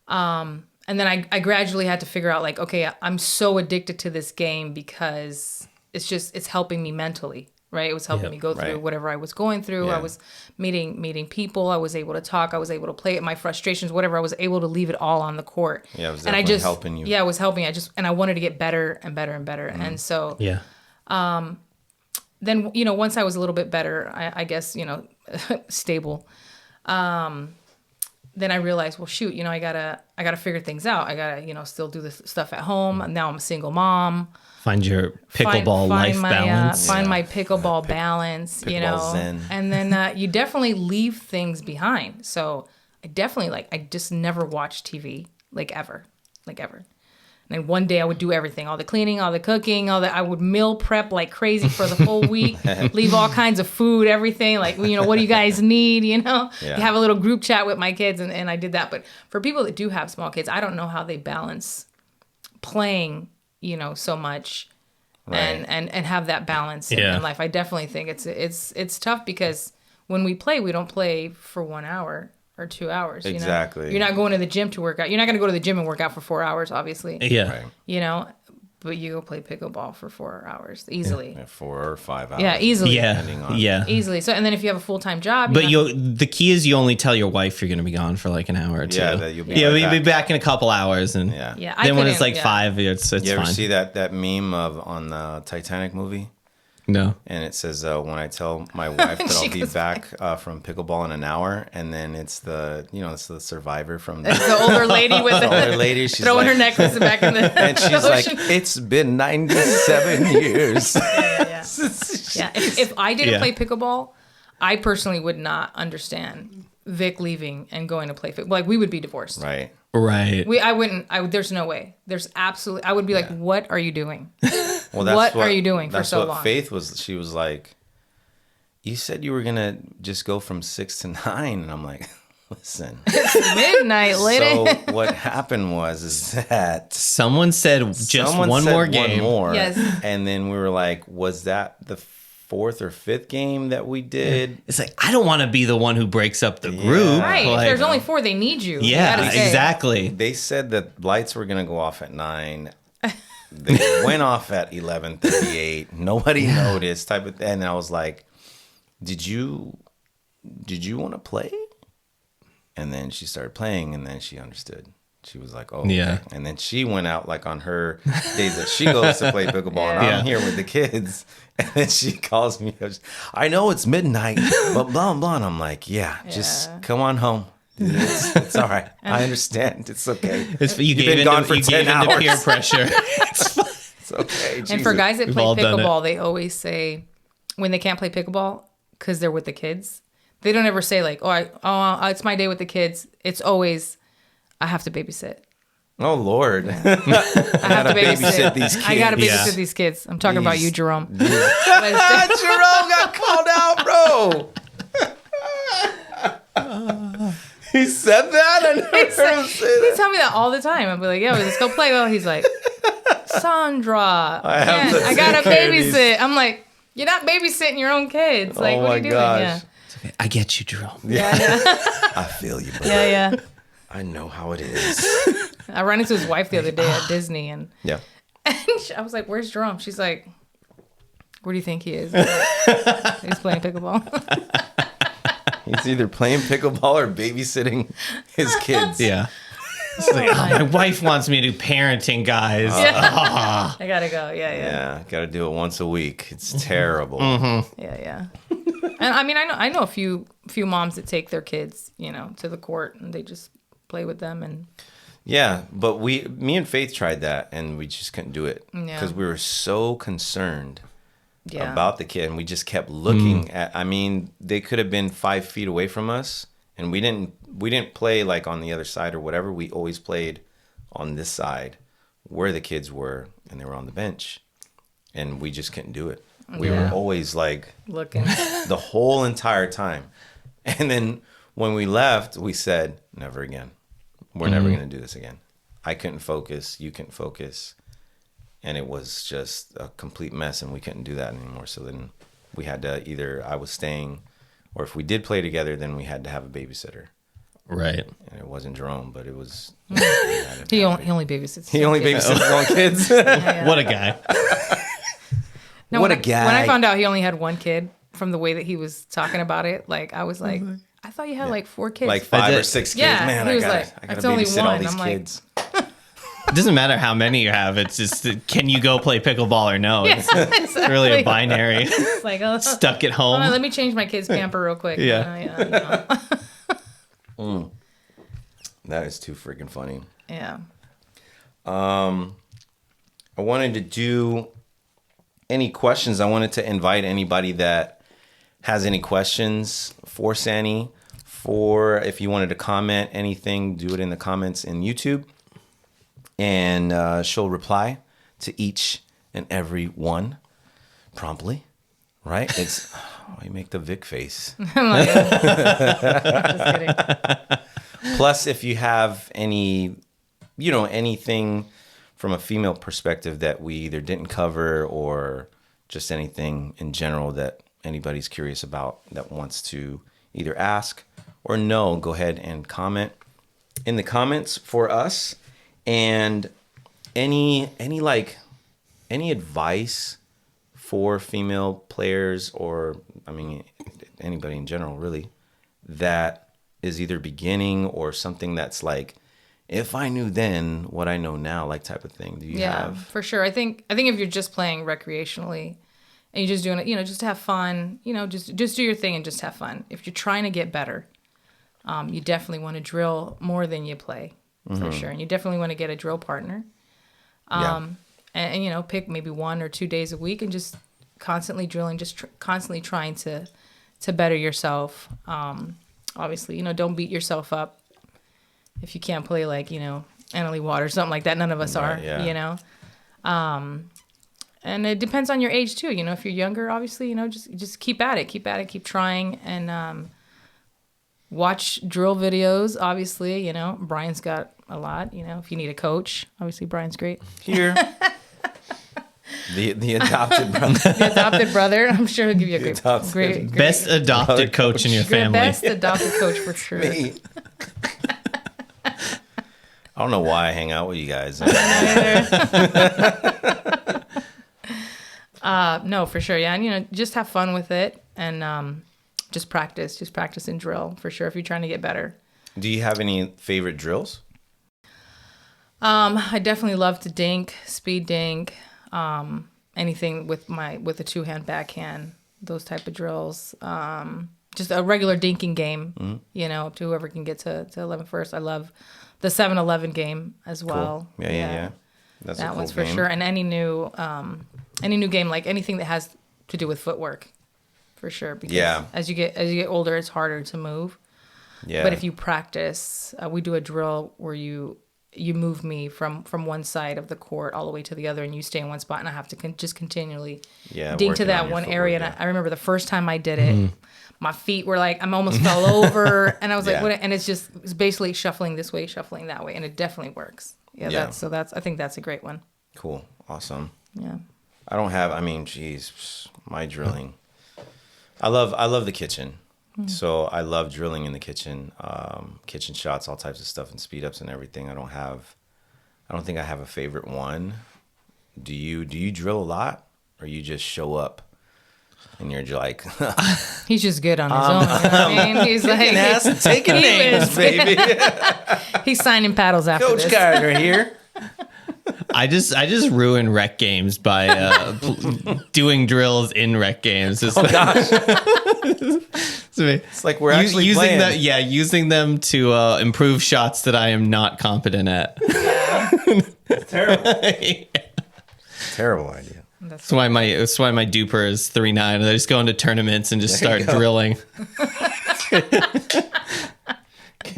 And then I gradually had to figure out like, okay, I'm so addicted to this game because it's helping me mentally, right? It was helping me go through right. whatever I was going through. Yeah. I was meeting people. I was able to talk. I was able to play it. My frustrations, whatever. I was able to leave it all on the court. Yeah, it was and I definitely just helping you. Yeah, it was helping. I wanted to get better and better and better. And so Yeah. then once I was a little bit better, I guess stable. Then I realized, well, shoot, I gotta figure things out. I gotta still do this stuff at home. And now I'm a single mom. Find your pickleball life balance. Find my pickleball balance, pickleball zen. And then you definitely leave things behind. So I definitely I just never watched TV like ever. And then one day I would do everything, all the cleaning, all the cooking, all that. I would meal prep like crazy for the whole week, leave all kinds of food, everything. Like, you know, what do you guys need? You know, Yeah. you have a little group chat with my kids, and I did that. But for people that do have small kids, I don't know how they balance playing, you know, so much and have that balance in life. I definitely think it's tough because when we play, we don't play for 1 hour or 2 hours. Exactly. You know? You're not going to the gym to work out. You're not going to go to the gym and work out for 4 hours, obviously. Yeah. Right. You know, but you go play pickleball for 4 hours easily. Yeah, 4 or 5 hours. Yeah, easily. Yeah. Easily. So, and then if you have a full-time job, But the key is you only tell your wife you're going to be gone for like an hour or two. Yeah, that you'll be we'll back. be back in a couple hours, and Yeah, I then when it's couldn't- like 5, it's You ever fine. see that meme on the Titanic movie? No. And it says, when I tell my wife that I'll be goes back from pickleball in an hour, and then it's the survivor from the older lady with the older lady. She's throwing like, her necklace back in the and she's like, ocean. it's been 97 years. Yeah. If I didn't Yeah. play pickleball, I personally would not understand Vic leaving and going to play pickleball. Like, we would be divorced. Right. Right. There's no way. There's absolutely, I would be like, what are you doing? Well, that's What are you doing for that's so what long? Faith was. She was like, you said you were going to just go from 6 to 9. And I'm like, listen. Midnight, lady. So what happened is that Someone said just someone one said more game. One more. Yes. And then we were like, was that the 4th or 5th game that we did? It's like, I don't want to be the one who breaks up the group. Right. Like, if there's only 4, they need you. You yeah, gotta stay. exactly. They said that lights were going to go off at 9. They went off at 11:38. Nobody noticed type of thing. And I was like, did you want to play? And then she started playing, and then she understood. She was like, oh, Yeah. okay. And then she went out like on her days that she goes to play pickleball, and Yeah. I'm here with the kids. And then she calls me, I know it's midnight, but blah, blah. And I'm like, yeah, just come on home. It's all right. I understand. It's okay. You gave been in gone to, for you 10 gave in to hours. peer pressure. It's okay. And for Jesus. guys that We've play all done pickleball, they always say when they can't play pickleball because they're with the kids, they don't ever say like, oh, it's my day with the kids. It's always, I have to babysit. Oh, Lord. I have to babysit these I gotta kids. babysit Yeah. these kids. I'm talking about you, Jerome. Jerome got called out, bro. He said that? I never heard him say He that. tell me that all the time. I'd be like, yeah, let's go play. Well, he's like, Sandra, have to I gotta take care of these- babysit. I'm like, you're not babysitting your own kids. Like, Oh what my are you doing? gosh. I get you, Jerome. Yeah. I feel you, bro. Yeah. I know how it is. I ran into his wife the other day at Disney, and Yeah. I was like, where's Jerome? She's like, where do you think he is? I'm like, he's playing pickleball. He's either playing pickleball or babysitting his kids. Yeah. It's like, oh, my wife wants me to do parenting, guys. I gotta go. Yeah. Yeah, got to do it once a week. It's terrible. Yeah. And I mean, I know a few moms that take their kids, you know, to the court and they just play with them. And Yeah, but me and Faith tried that, and we just couldn't do it Yeah. because we were so concerned yeah, about the kid, and we just kept looking at. I mean, they could have been 5 feet away from us, and we didn't play like on the other side or whatever. We always played on this side where the kids were, and they were on the bench, and we just couldn't do it. We were always like looking. the whole entire time, and then when we left, we said, "Never again. We're never going to do this again." I couldn't focus. You couldn't focus. And it was just a complete mess, and we couldn't do that anymore. So then we had to either I was staying, or if we did play together, then we had to have a babysitter. Right. And it wasn't Jerome, but it was. He only babysits. He only kids. babysits his own kids. What a guy. No, What when a guy. When I found out he only had one kid, from the way that he was talking about it, like I was like, I thought you had like 4 kids. Like 5 or did. 6 kids. Yeah, Man, he I was gotta like, "That's babysit only all one." these I'm like, kids. It doesn't matter how many you have. It's just, can you go play pickleball or no? It's really a binary. It's like, oh, Stuck at hold home. on, let me change my kid's pamper real quick. Yeah. That is too freaking funny. Yeah. I wanted to do any questions. I wanted to invite anybody that has any questions for Sani, for if you wanted to comment anything, do it in the comments in YouTube. and she'll reply to each and every one promptly. Right? It's you make the Vic face. Just kidding. Plus, if you have any, anything from a female perspective that we either didn't cover or just anything in general that anybody's curious about that wants to either ask or know, go ahead and comment in the comments for us. And any advice for female players, or anybody in general really, that is either beginning or something that's like, if I knew then what I know now, like type of thing. Do you have? For sure. I think if you're just playing recreationally and you're just doing it, just to have fun, just do your thing and just have fun. If you're trying to get better, you definitely want to drill more than you play, for sure. And you definitely want to get a drill partner. And pick maybe 1 or 2 days a week and just constantly drilling, just constantly trying to better yourself. Obviously, don't beat yourself up if you can't play like, Annalie Waters, something like that. None of us are, and it depends on your age too. If you're younger, obviously, just keep at it, keep trying, and watch drill videos. Obviously, Brian's got a lot. If you need a coach, obviously Brian's great. Here. The adopted brother. The adopted brother. I'm sure he'll give you a great best adopted coach in your family. Best adopted coach for sure. Me. I don't know why I hang out with you guys. No, for sure. Yeah. And, just have fun with it and just practice and drill for sure if you're trying to get better. Do you have any favorite drills? I definitely love to dink, speed dink, anything with a 2-hand backhand, those type of drills. Just a regular dinking game, up to whoever can get to 11 first. I love the 7-11 game as well. Cool. Yeah. That's that a cool one's for game. sure. And any new game, like anything that has to do with footwork, for sure. Because as you get older, it's harder to move. Yeah. But if you practice, we do a drill where you move me from one side of the court all the way to the other, and you stay in one spot, and I have to just continually dink to that one area. And I remember the first time I did it, my feet were like, I almost fell over, and I was like, what? And it's basically shuffling this way, shuffling that way, and it definitely works. I think that's a great one. Cool. Awesome. Yeah. I don't have, my drilling. I love the kitchen. So I love drilling in the kitchen, kitchen shots, all types of stuff, and speed ups and everything. I don't think I have a favorite one. Do you drill a lot, or you just show up and you're just like, he's just good on his own. He's like taking names, baby. He's signing paddles after Coach this. Gardner here. I just ruin rec games by doing drills in rec games. It's Gosh. It's like we're actually using playing. using them to improve shots that I am not competent at. It's terrible. Terrible idea. That's why my duper is 3.9. I just go into tournaments and just start drilling.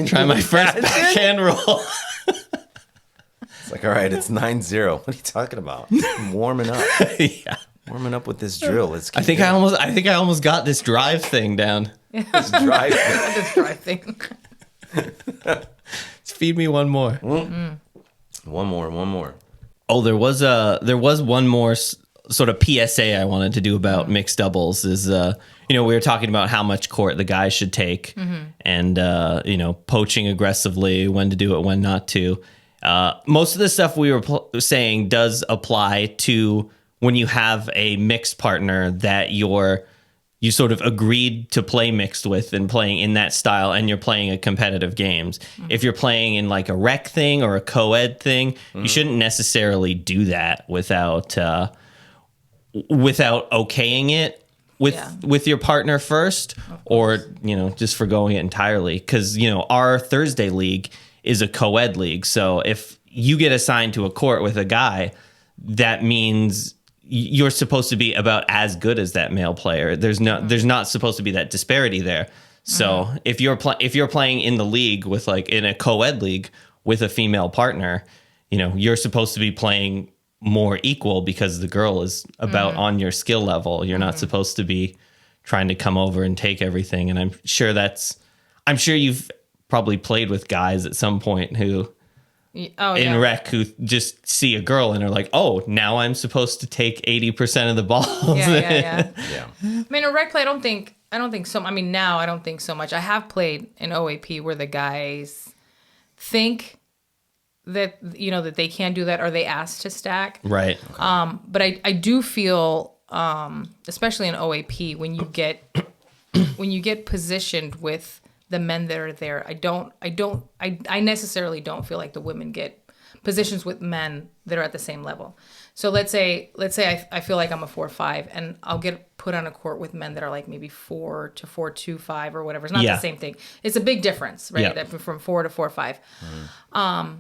Try my first backhand roll. It's like, all right, it's 9-0. What are you talking about? I'm warming up. Warming up with this drill. I think I almost got this drive thing down. This drive thing. This drive thing. Feed me one more. One more. Oh, there was one more sort of PSA I wanted to do about mixed doubles. Is we were talking about how much court the guys should take, and poaching aggressively, when to do it, when not to. Most of the stuff we were saying does apply to when you have a mixed partner that you sort of agreed to play mixed with and playing in that style, and you're playing a competitive games. If you're playing in like a rec thing or a co-ed thing, you shouldn't necessarily do that without okaying it with your partner first, or just forgoing it entirely. Because our Thursday league is a co-ed league, so if you get assigned to a court with a guy, that means you're supposed to be about as good as that male player. There's not supposed to be that disparity there. So if you're playing in the league with in a co-ed league with a female partner, you're supposed to be playing more equal because the girl is about on your skill level. You're not supposed to be trying to come over and take everything. And I'm sure you've probably played with guys at some point who in rec who just see a girl and are like, oh, now I'm supposed to take 80% of the balls. Yeah. I mean, a rec play, I don't think so. I mean, now I don't think so much. I have played in OAP where the guys think that, that they can do that, or they ask to stack. Right. But I do feel, especially in OAP, when you get positioned with the men that are there, I necessarily don't feel like the women get positions with men that are at the same level. So let's say I feel like I'm a 4-5, and I'll get put on a court with men that are like maybe 4 to 4-2-5 or whatever. It's not the same thing. It's a big difference, right? Yeah. From 4 to 4-5.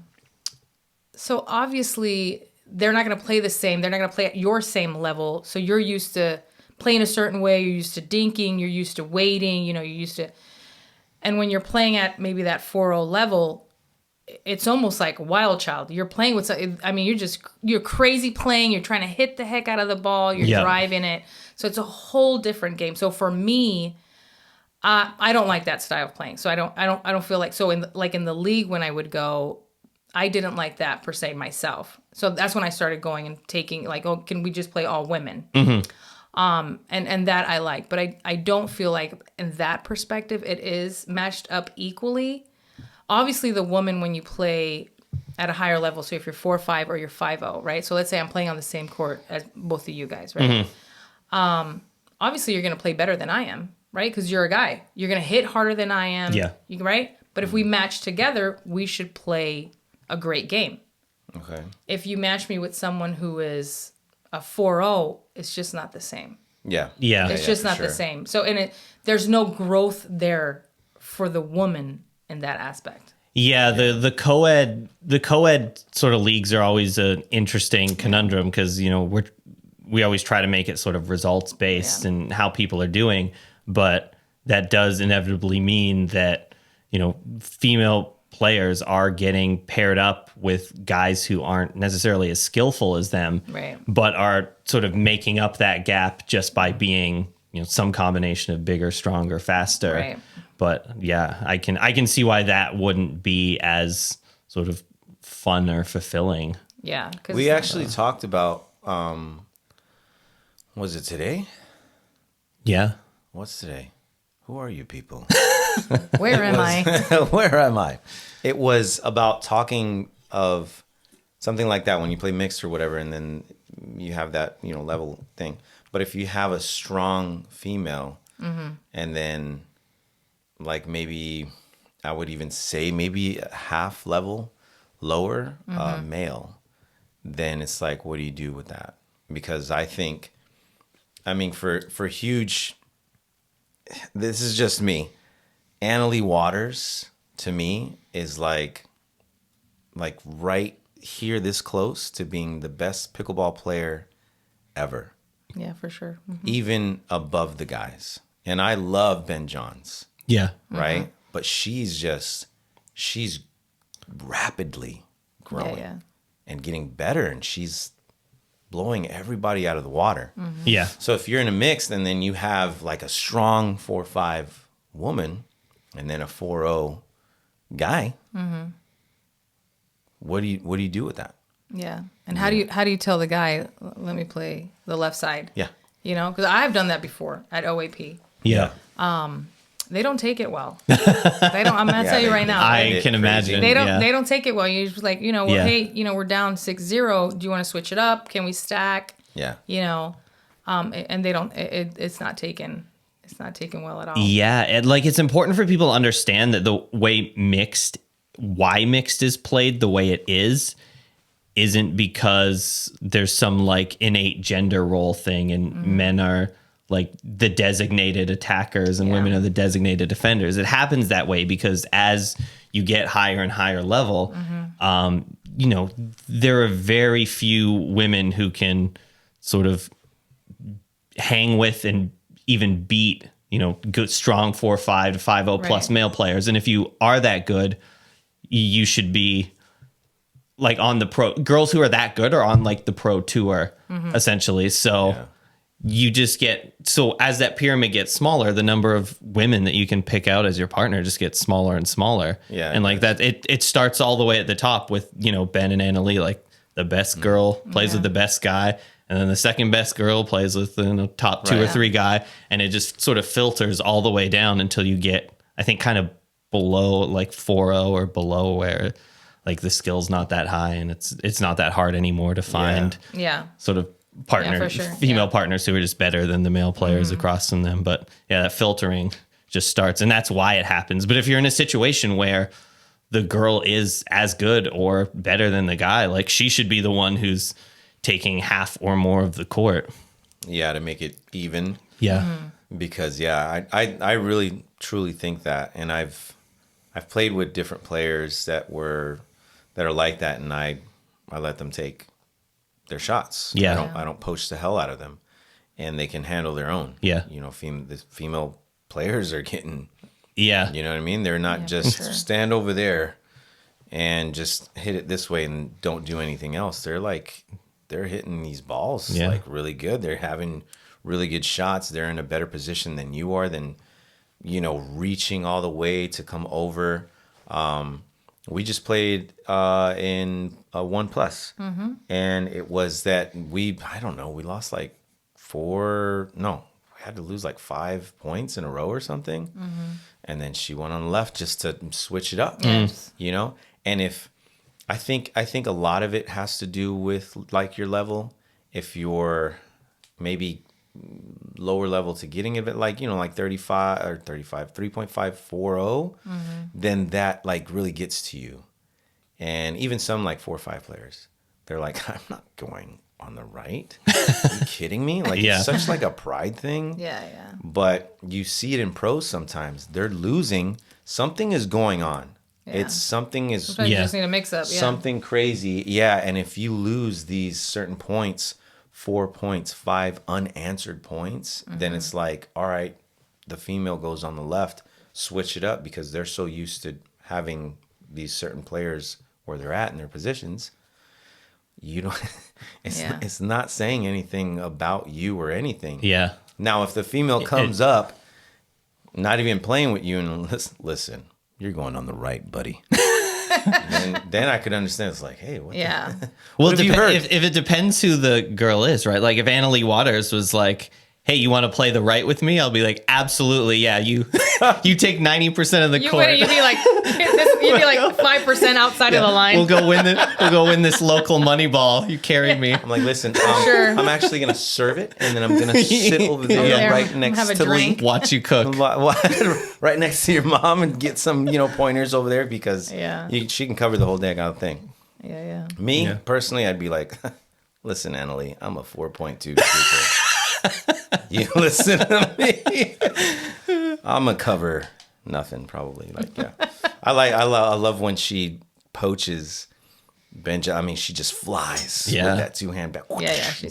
So obviously they're not going to play the same. They're not going to play at your same level. So you're used to playing a certain way. You're used to dinking. You're used to waiting. You're used to. And when you're playing at maybe that 4-0 level, it's almost like a wild child. You're playing with, you're crazy playing. You're trying to hit the heck out of the ball. You're driving it. So it's a whole different game. So for me, I don't like that style of playing. So I don't feel like, so in the league when I would go, I didn't like that per se myself. So that's when I started going and taking like, oh, can we just play all women? And that I like, but I don't feel like in that perspective it is matched up equally. Obviously, the woman, when you play at a higher level, so if you're 4-5 or you're 5-0, right? So let's say I'm playing on the same court as both of you guys, right? Obviously, you're going to play better than I am, right? Because you're a guy. You're going to hit harder than I am, right? But if we match together, we should play a great game. Okay. If you match me with someone who is a 4-0, it's just not the same. Yeah. It's just not the same. So there's no growth there for the woman in that aspect. Yeah, the co-ed sort of leagues are always an interesting conundrum because we always try to make it sort of results based and how people are doing, but that does inevitably mean that female players are getting paired up with guys who aren't necessarily as skillful as them, right, but are sort of making up that gap just by being, some combination of bigger, stronger, faster. Right. But yeah, I can see why that wouldn't be as sort of fun or fulfilling. Yeah. We actually talked about, was it today? Yeah. What's today? Who are you people? Where am I? Where am I? It was about talking of something like that when you play mixed or whatever, and then you have that, level thing. But if you have a strong female, and then like maybe I would even say maybe a half level lower male, then it's like, what do you do with that? Because I think, for huge, this is just me. Annalie Waters to me is like right here, this close to being the best pickleball player ever. Yeah, for sure. Even above the guys. And I love Ben Johns. Yeah. Right? But she's rapidly growing and getting better, and she's blowing everybody out of the water. Yeah. So if you're in a mix and then you have like a strong 4-5 woman and then a 4-0 guy, what do you do with that? Yeah. And how do you tell the guy, let me play the left side? Yeah. Because I've done that before at OAP. Yeah. They don't take it well. They don't. I'm gonna tell you right now. I can imagine. They don't. Yeah. They don't take it well. You're just like, hey, we're down 6-0. Do you want to switch it up? Can we stack? Yeah. And they don't. It's not taken. It's not taken well at all. Yeah, it's important for people to understand that the way why mixed is played the way it is, isn't because there's some like innate gender role thing and men are like the designated attackers and women are the designated defenders. It happens that way because as you get higher and higher level, there are very few women who can sort of hang with and even beat, good, strong 4-5 to 5-0 plus male players. And if you are that good, you should be like on the pro girls who are that good are on like the pro tour essentially. So you just get, so as that pyramid gets smaller, the number of women that you can pick out as your partner just gets smaller and smaller. Yeah. And like that, it starts all the way at the top with, you know, Ben and Annalie, like the best girl plays with the best guy. And then the second best girl plays with the top two or three guy. And it just sort of filters all the way down until you get, I think, kind of below like 4-0 or below where like the skill's not that high and it's not that hard anymore to find sort of partner, for sure. female partners who are just better than the male players across from them. But yeah, that filtering just starts, and that's why it happens. But if you're in a situation where the girl is as good or better than the guy, like she should be the one who's taking half or more of the court. Yeah, to make it even. Yeah. Because I really truly think that, and I've played with different players that are like that, and I let them take their shots. Yeah. I don't poach the hell out of them, and they can handle their own. Yeah. You know, the female players are getting. Yeah. You know what I mean? They're not just stand over there and just hit it this way and don't do anything else. They're hitting these balls like really good. They're having really good shots. They're in a better position than you are, than, you know, reaching all the way to come over. We just played in a 1+, and it was that we lost like we had to lose like 5 points in a row or something. And then she went on the left just to switch it up, you know? And I think a lot of it has to do with like your level. If you're maybe lower level to getting it, like, you know, like 3.540, then that like really gets to you. And even some like 4 or 5 players, they're like, I'm not going on the right. Are you kidding me? Like it's such like a pride thing. Yeah. But you see it in pros sometimes. They're losing. Something is going on. Yeah. Sometimes you just need a mix up. Yeah. Something crazy. Yeah. And if you lose these certain points, 4 points, 5 unanswered points, then it's like, all right, the female goes on the left, switch it up, because they're so used to having these certain players where they're at in their positions. You don't, it's not saying anything about you or anything. Yeah. Now, if the female comes up, not even playing with you, and listen, you're going on the right, buddy. then I could understand. It's like, hey, what Well, have you heard? If it depends who the girl is, right? Like if Annalie Waters was like, hey, you want to play the right with me? I'll be like, absolutely, yeah. You take 90% of the court. You'd be like 5% outside of the line. We'll go win this local money ball. You carried me. I'm like, listen, I'm actually gonna serve it, and then I'm gonna sit over there right next have a to drink. Lee, Watch you cook. right next to your mom, and get some, you know, pointers over there, because she can cover the whole daggone thing. Yeah. Me personally, I'd be like, listen, Annalie, I'm a 4.2 shooter. You listen to me. I'm gonna cover nothing, probably. Like, I love when she poaches Benja. I mean, she just flies with that 2-hand back.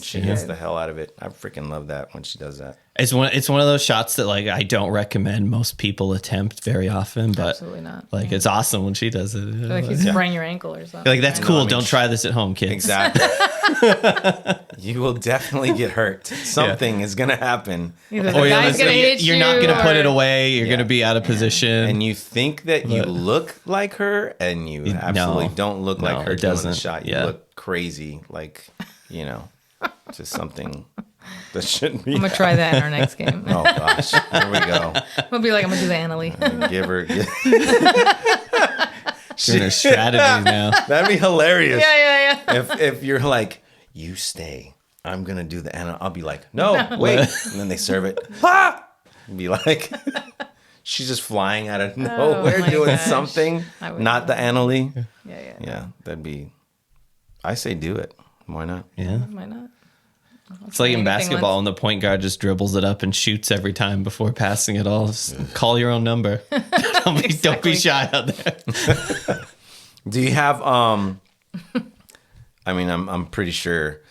She hits the hell out of it. I freaking love that when she does that. It's one of those shots that like I don't recommend most people attempt very often, but absolutely not. Like it's awesome when she does it. Like you sprain your ankle or something. Like that's cool. Don't try this at home, kids. Exactly. You will definitely get hurt. Something is gonna happen. Either the guy's gonna hit you, you're not gonna put it away. You're gonna be out of position, and you think that you look like her, and you absolutely don't look like her doing the shot. You look crazy, like, you know, just something that shouldn't be. I'm gonna try that in our next game. Oh gosh, here we go. We'll be like, I'm gonna do the Annalie. Give her. Doing her strategy now. That'd be hilarious. Yeah. If you're like, you stay, I'm gonna do the Anna. I'll be like, no, wait, and then they serve it. Ha! Be like, she's just flying out of nowhere doing something. Not the Annalie. Yeah. That'd be. I say do it. Why not? Yeah. Why not? It's like in basketball, and the point guard just dribbles it up and shoots every time before passing it all. Just call your own number. Don't be shy out there. Do you have? I mean, I'm pretty sure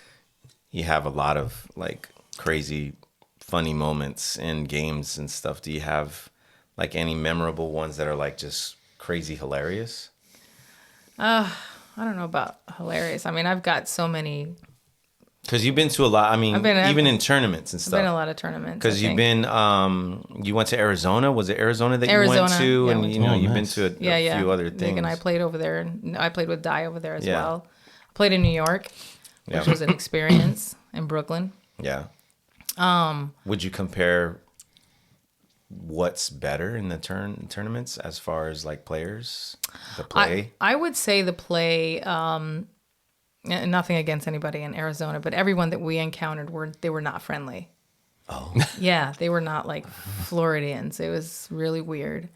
you have a lot of like crazy, funny moments in games and stuff. Do you have like any memorable ones that are like just crazy hilarious? I don't know about hilarious. I mean, I've got so many. Because you've been to a lot. I mean, even in tournaments and I've stuff. been in a lot of tournaments. Because you've been, you went to Arizona. Was it Arizona that you went to? Yeah, and you know, you've been to a few other Nick things. and I played over there, and I played with Di over there as Yeah. well. I played in New York, which was an experience in Brooklyn. Yeah. Would you compare what's better in the tournaments as far as like players, the play? I would say the play. Nothing against anybody in Arizona, but everyone that we encountered they were not friendly. Oh, Yeah, they were not like Floridians. It was really weird.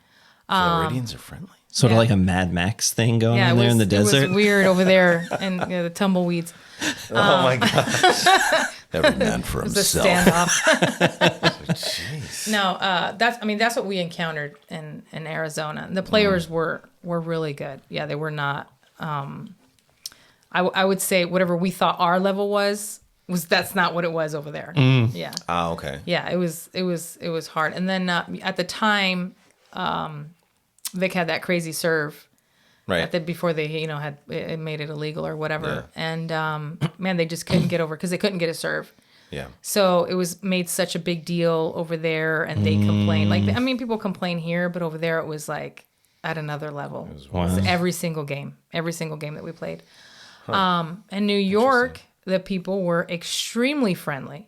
Floridians are friendly. Sort of like a Mad Max thing going on there in the desert. It was weird over there, and the tumbleweeds. Oh my gosh! Every man for It was a himself. standoff. Jeez. No, that's what we encountered in Arizona. The players were really good. Yeah, they were not. I would say whatever we thought our level was that's not what it was over there. Yeah. Ah, okay. Yeah, it was hard. And then at the time, Vic had that crazy serve. Right. Before they had it made it illegal or whatever. Yeah. And man, they just couldn't get over because they couldn't get a serve. Yeah. So it was made such a big deal over there, and they complained. Like, I mean, people complain here, but over there it was like at another level. It was every single game that we played. And New York, the people were extremely friendly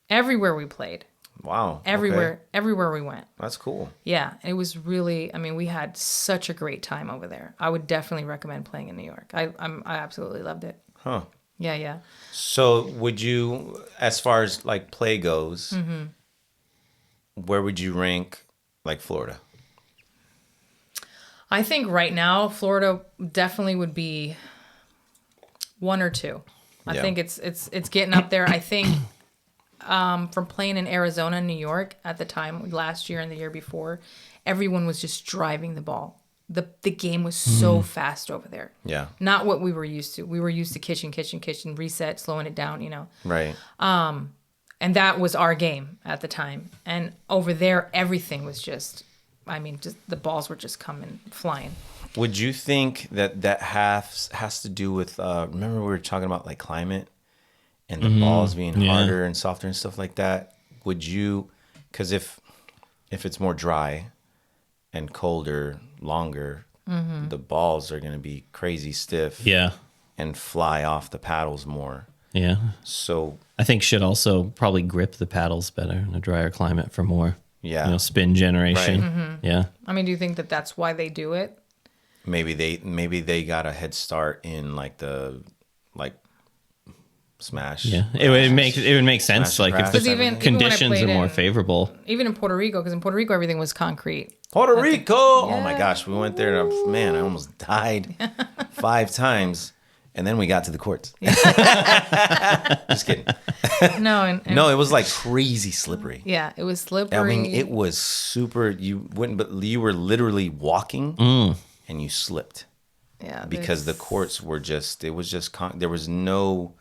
everywhere we played. Wow. Everywhere we went. That's cool. Yeah, it was really. I mean, we had such a great time over there. I would definitely recommend playing in New York. I absolutely loved it. Huh. Yeah. So, would you, as far as like play goes, where would you rank like Florida? I think right now Florida definitely would be 1 or 2. I think it's getting up there. I think from playing in Arizona and New York at the time last year and the year before, everyone was just driving the ball. The game was so fast over there. Yeah. Not what we were used to. We were used to kitchen, reset, slowing it down, Right. And that was our game at the time. And over there, everything was just the balls were just coming, flying. Would you think that has to do with, remember we were talking about like climate and the balls being harder and softer and stuff like that? Would you, because if it's more dry and colder, longer, the balls are going to be crazy stiff and fly off the paddles more. Yeah. So I think should also probably grip the paddles better in a drier climate for more spin generation. Right. Yeah. I mean, do you think that that's why they do it? Maybe they got a head start in like the smash. Yeah, it would make sense. Like if the conditions are more favorable. Even in Puerto Rico, because in Puerto Rico everything was concrete. Puerto Rico! Oh my gosh, we went there and man, I almost died 5 times, and then we got to the courts. Just kidding. No, no, it was like crazy slippery. Yeah, it was slippery. I mean, it was super. You were literally walking and you slipped. Yeah, because the courts were just. It was just. There was no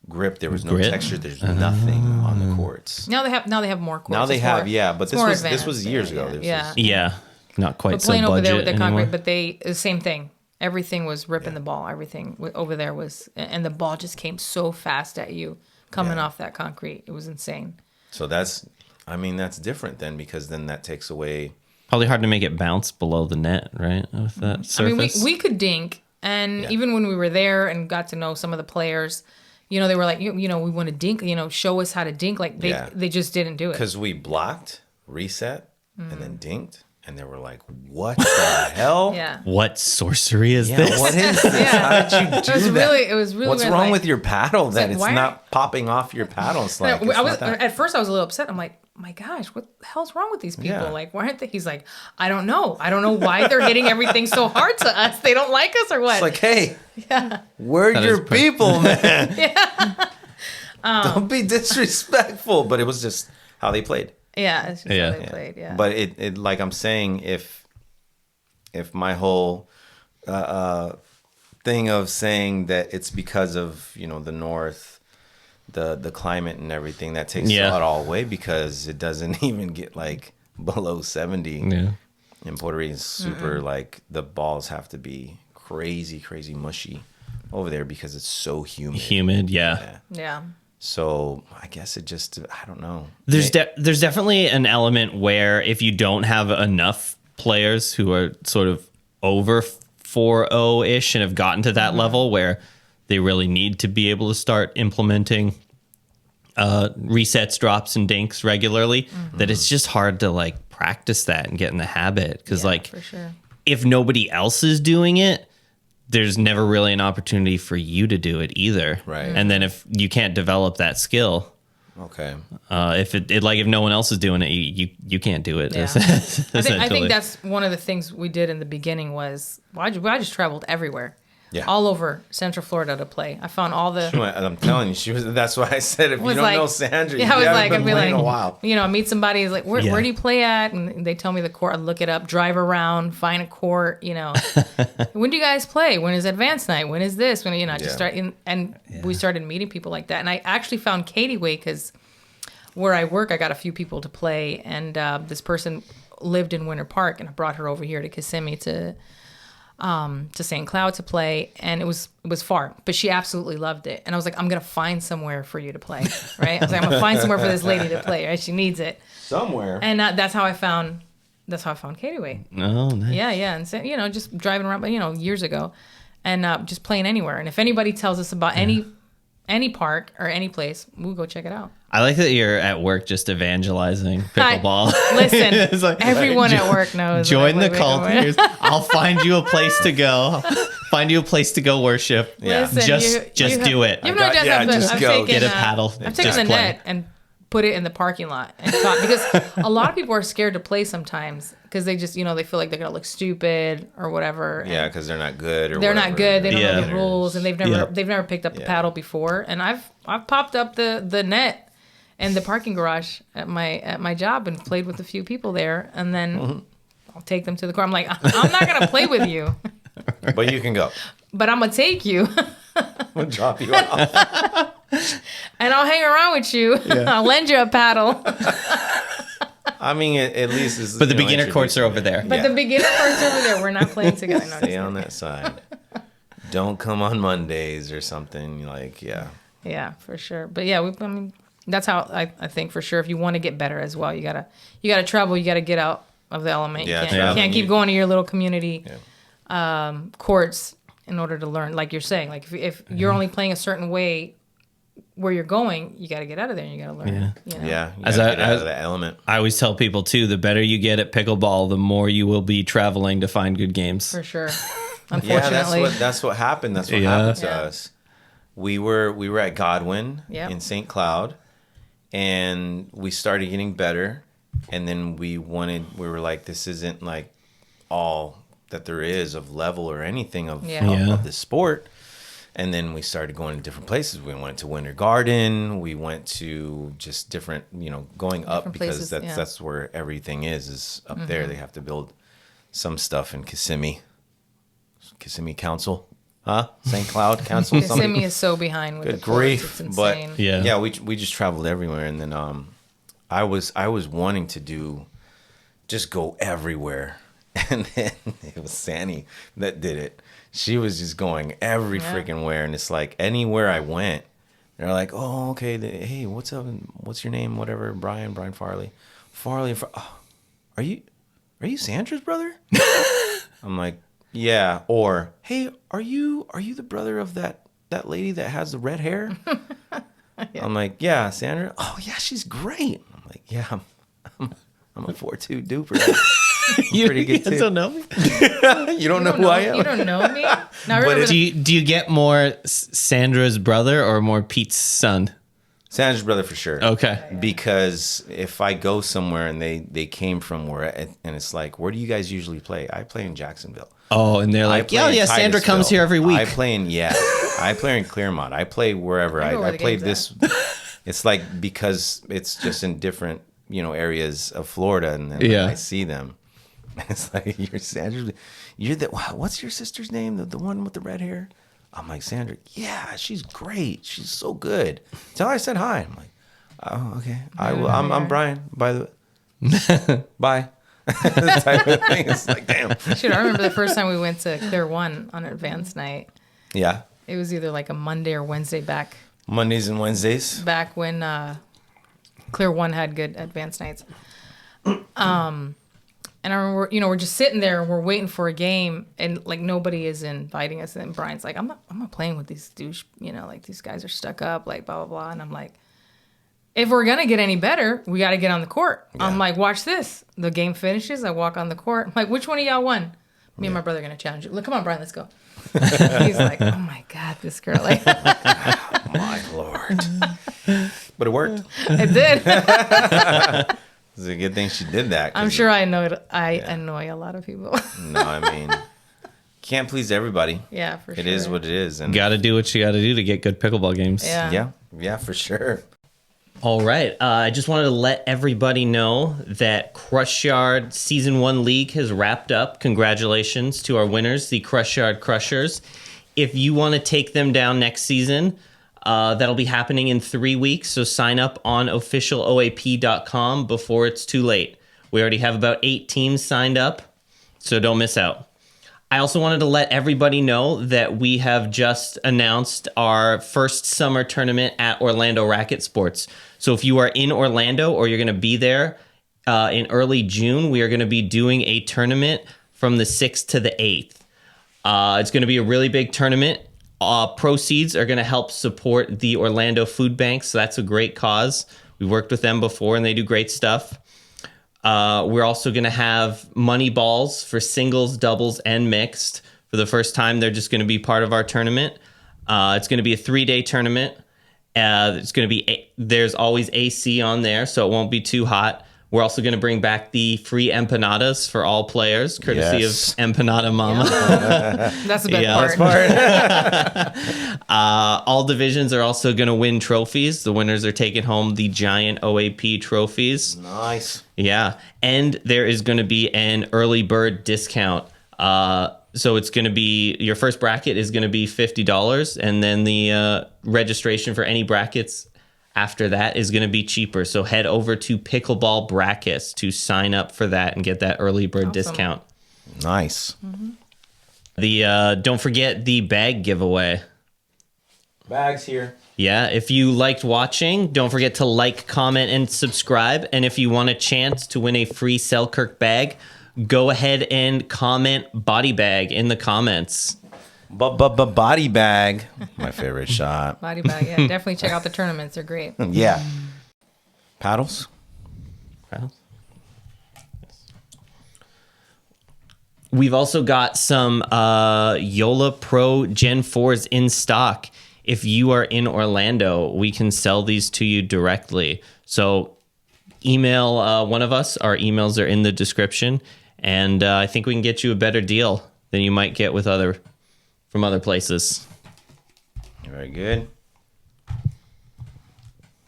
grip. There was no texture. There's nothing on the courts. Now they have more courts. Now they have, but this was years ago. Yeah. Not quite but playing so over there budget with the anymore. concrete, but the same thing. Everything was ripping the ball. Everything over there was, and the ball just came so fast at you coming off that concrete. It was insane. So that's different then, because then that takes away. Probably hard to make it bounce below the net, right? With that surface. I mean, we could dink, and even when we were there and got to know some of the players, they were like, we want to dink, show us how to dink. Like they just didn't do it. Because we blocked, reset, and then dinked. And they were like, what the hell? Yeah. What sorcery is this? What is this? How did you do that? It was really What's weird. wrong with your paddle that it's why not popping off your paddle? It's like, at first I was a little upset. I'm like, my gosh, what the hell's wrong with these people? Yeah. Like, why aren't they? He's like, I don't know. I don't know why they're hitting everything so hard to us. They don't like us or what? It's like, hey, where's your people, man? Don't be disrespectful. But it was just how they played. Yeah, it's just how they played. Yeah, but it like I'm saying, if my whole thing of saying that it's because of the north, the climate and everything, that takes it all away, because it doesn't even get like below 70 in Puerto Rico. It's super like the balls have to be crazy mushy. over there because it's so humid. Humid, yeah. Yeah. So I guess it just, I don't know. There's definitely an element where if you don't have enough players who are sort of over 4-0-ish and have gotten to that level where they really need to be able to start implementing resets, drops, and dinks regularly, that it's just hard to like practice that and get in the habit. Because like, for sure. if nobody else is doing it, there's never really an opportunity for you to do it either. Right. And then if you can't develop that skill, Okay. if no one else is doing it, you can't do it. Yeah. Essentially. I think that's one of the things we did in the beginning was I just traveled everywhere. Yeah. All over Central Florida to play. I found all the. I'm telling you, she was. That's why I said if you was don't like- know Sandra, Yeah, you I was haven't like, been I'd be playing like, a while. you know, I meet somebody, who's like, where do you play at? And they tell me the court. I look it up, drive around, find a court. You know, when do you guys play? When is advanced night? When is this? When just Yeah. start and we started meeting people like that. And I actually found Katie Way because where I work, I got a few people to play, and this person lived in Winter Park, and I brought her over here to Kissimmee to St. Cloud to play, and it was far, but she absolutely loved it. And I was like, I'm gonna find somewhere for you to play, right? I was like, I'm gonna find somewhere for this lady to play, right? She needs it. Somewhere. And that's how I found Katie Way. Oh, nice. Yeah, and so, just driving around, years ago, and just playing anywhere. And if anybody tells us about any park or any place, we'll go check it out. I like that you're at work just evangelizing pickleball. Listen, It's like, everyone at work knows. join the that I play cult. pickleball. I'll find you a place to go. Find you a place to go worship. Yeah. Listen, Just do it. You have no idea. yeah, I've just I've go. taken, Get a paddle. I've taken Just the play. net and put it in the parking lot and taught, because a lot of people are scared to play sometimes because they just, they feel like they're gonna look stupid or whatever. Yeah, because they're not good. Or They're not good. They don't know Yeah. the rules, and they've never picked up the Yeah. paddle before. And I've popped up the net in the parking garage at my job and played with a few people there, and then I'll take them to the car. I'm like, I'm not gonna play with you, But you can go. but I'm gonna take you. We'll drop you off. And I'll hang around with you. I'll lend you a paddle. I mean, at least it's. But the beginner courts are over there. But the beginner part's over there. We're not playing together. No, Stay on that side. Don't come on Mondays or something. Yeah, for sure. But yeah, that's how I think for sure. If you want to get better as well, you gotta travel. You gotta get out of the element. Yeah, You traveling, can't keep you- going to your little community courts in order to learn. Like you're saying, like if you're only playing a certain way where you're going, you got to get out of there and you got to learn. Yeah. You know? Yeah. You As gotta I- get out as- of the element. I always tell people too, the better you get at pickleball, the more you will be traveling to find good games. For sure. Yeah, Unfortunately. that's what happened. That's what Yeah. happened to Yeah. us. We were at Godwin Yep. in St. Cloud, and we started getting better. And then we were like, this isn't like all that there is of level or anything of Yeah. this sport. And then we started going to different places. We went to Winter Garden. We went to just different, going up Different because places, that's where everything is up there. They have to build some stuff in Kissimmee Council, St. Cloud Council. Kissimmee is so behind with Good the courts. grief! It's But insane. Yeah. we just traveled everywhere, and then I was wanting to just go everywhere, and then it was Sandy that did it. She was just going every freaking where, and it's like anywhere I went, they're like, "Oh, okay, hey, what's up? What's your name? Whatever, Brian Farley, are you Sandra's brother?" I'm like, "Yeah." Or, "Hey, are you the brother of that lady that has the red hair?" I'm like, "Yeah, Sandra." "Oh yeah, she's great." I'm like, "Yeah, I'm a 4'2" duper." You Pretty good guys too. don't know me? You don't know who I am. You don't know me? Now, I remember Do you get more Sandra's brother or more Pete's son? Sandra's brother for sure. Okay. Because if I go somewhere and they came from where, and it's like, where do you guys usually play? I play in Jacksonville. Oh, and they're like, play yeah, in Sandra comes Titusville. here every week. I play in Claremont. I play wherever. I know where I the played game's this. It's like, because it's just in different, areas of Florida, and then Yeah. I see them. It's like, you're Sandra. What's your sister's name? The one with the red hair? I'm like, Sandra. Yeah, she's great. She's so good. Tell her I said hi. I'm like, oh, okay. I will. I'm Brian. By the way, bye. Type of thing. It's like, damn. Shoot, I remember the first time we went to Clear One on advanced night. Yeah. It was either like a Monday or Wednesday back Mondays and Wednesdays. when Clear One had good advanced nights. And I remember, we're just sitting there and we're waiting for a game, and like nobody is inviting us. And Brian's like, I'm not playing with these douche, like these guys are stuck up, like blah blah blah. And I'm like, if we're gonna get any better, we got to get on the court. Yeah. I'm like, watch this. The game finishes. I walk on the court. I'm like, which one of y'all won? Me and my brother are gonna challenge you. Look, come on, Brian, let's go. He's like, oh my god, this girl. Like, my Lord. But it worked. It did. It's a good thing she did that. I'm sure I annoy a lot of people. No, I mean, can't please everybody. Yeah, for sure. It is what it is. And Got to do what you got to do to get good pickleball games. Yeah, for sure. All right. I just wanted to let everybody know that Crush Yard Season 1 League has wrapped up. Congratulations to our winners, the Crush Yard Crushers. If you want to take them down next season, that'll be happening in 3 weeks. So sign up on officialoap.com before it's too late. We already have about 8 teams signed up, so don't miss out. I also wanted to let everybody know that we have just announced our first summer tournament at Orlando Racket Sports. So if you are in Orlando or you're going to be there in early June, we are going to be doing a tournament from the 6th to the 8th. It's going to be a really big tournament. Proceeds are going to help support the Orlando Food Bank, so that's a great cause. We worked with them before, and they do great stuff. We're also going to have money balls for singles, doubles, and mixed. For the first time, they're just going to be part of our tournament. It's going to be a 3-day tournament. It's going to be there's always AC on there, so it won't be too hot. We're also going to bring back the free empanadas for all players, courtesy of Empanada Mama. That's the best part. All divisions are also going to win trophies. The winners are taking home the giant OAP trophies. Nice. Yeah. And there is going to be an early bird discount. So it's going to be, your first bracket is going to be $50, and then the registration for any brackets after that is going to be cheaper. So head over to Pickleball Brackets to sign up for that and get that early bird discount. Nice. Mm-hmm. Don't forget the bag giveaway. Bags here. Yeah, if you liked watching, don't forget to like, comment, and subscribe. And if you want a chance to win a free Selkirk bag, go ahead and comment body bag in the comments. Body bag. My favorite shot. Body bag, yeah. Definitely check out the tournaments. They're great. Yeah. Paddles? We've also got some Yola Pro Gen 4s in stock. If you are in Orlando, we can sell these to you directly. So email one of us. Our emails are in the description. And I think we can get you a better deal than you might get with from other places. Very good.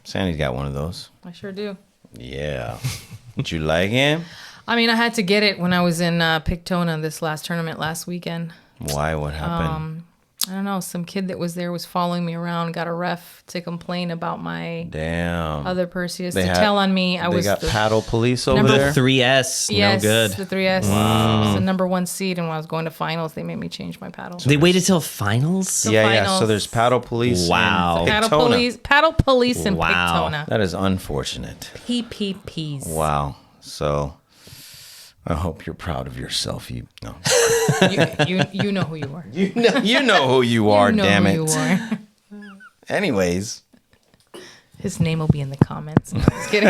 Sandy's got one of those. I sure do. Yeah. Did you like him? I mean, I had to get it when I was in Pictona this last tournament last weekend. Why? What happened? I don't know. Some kid that was there was following me around, got a ref to complain about my other Perseus to tell on me. They got paddle police over there? The 3S, yes, no good. The 3S. Wow. It was the number 1 seed, and when I was going to finals, they made me change my paddle. They waited till finals? Yeah. So there's paddle police. Wow. Paddle police in Pictona. That is unfortunate. PPPs. Wow. So I hope you're proud of yourself. You know who you are. You know who you are. Damn it. You are. Anyways, his name will be in the comments. No, just kidding.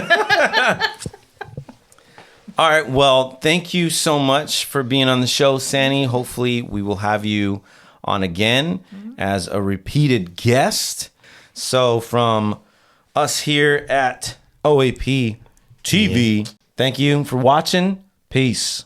All right. Well, thank you so much for being on the show, Sandy. Hopefully, we will have you on again as a repeated guest. So, from us here at OAP TV, thank you for watching. Peace.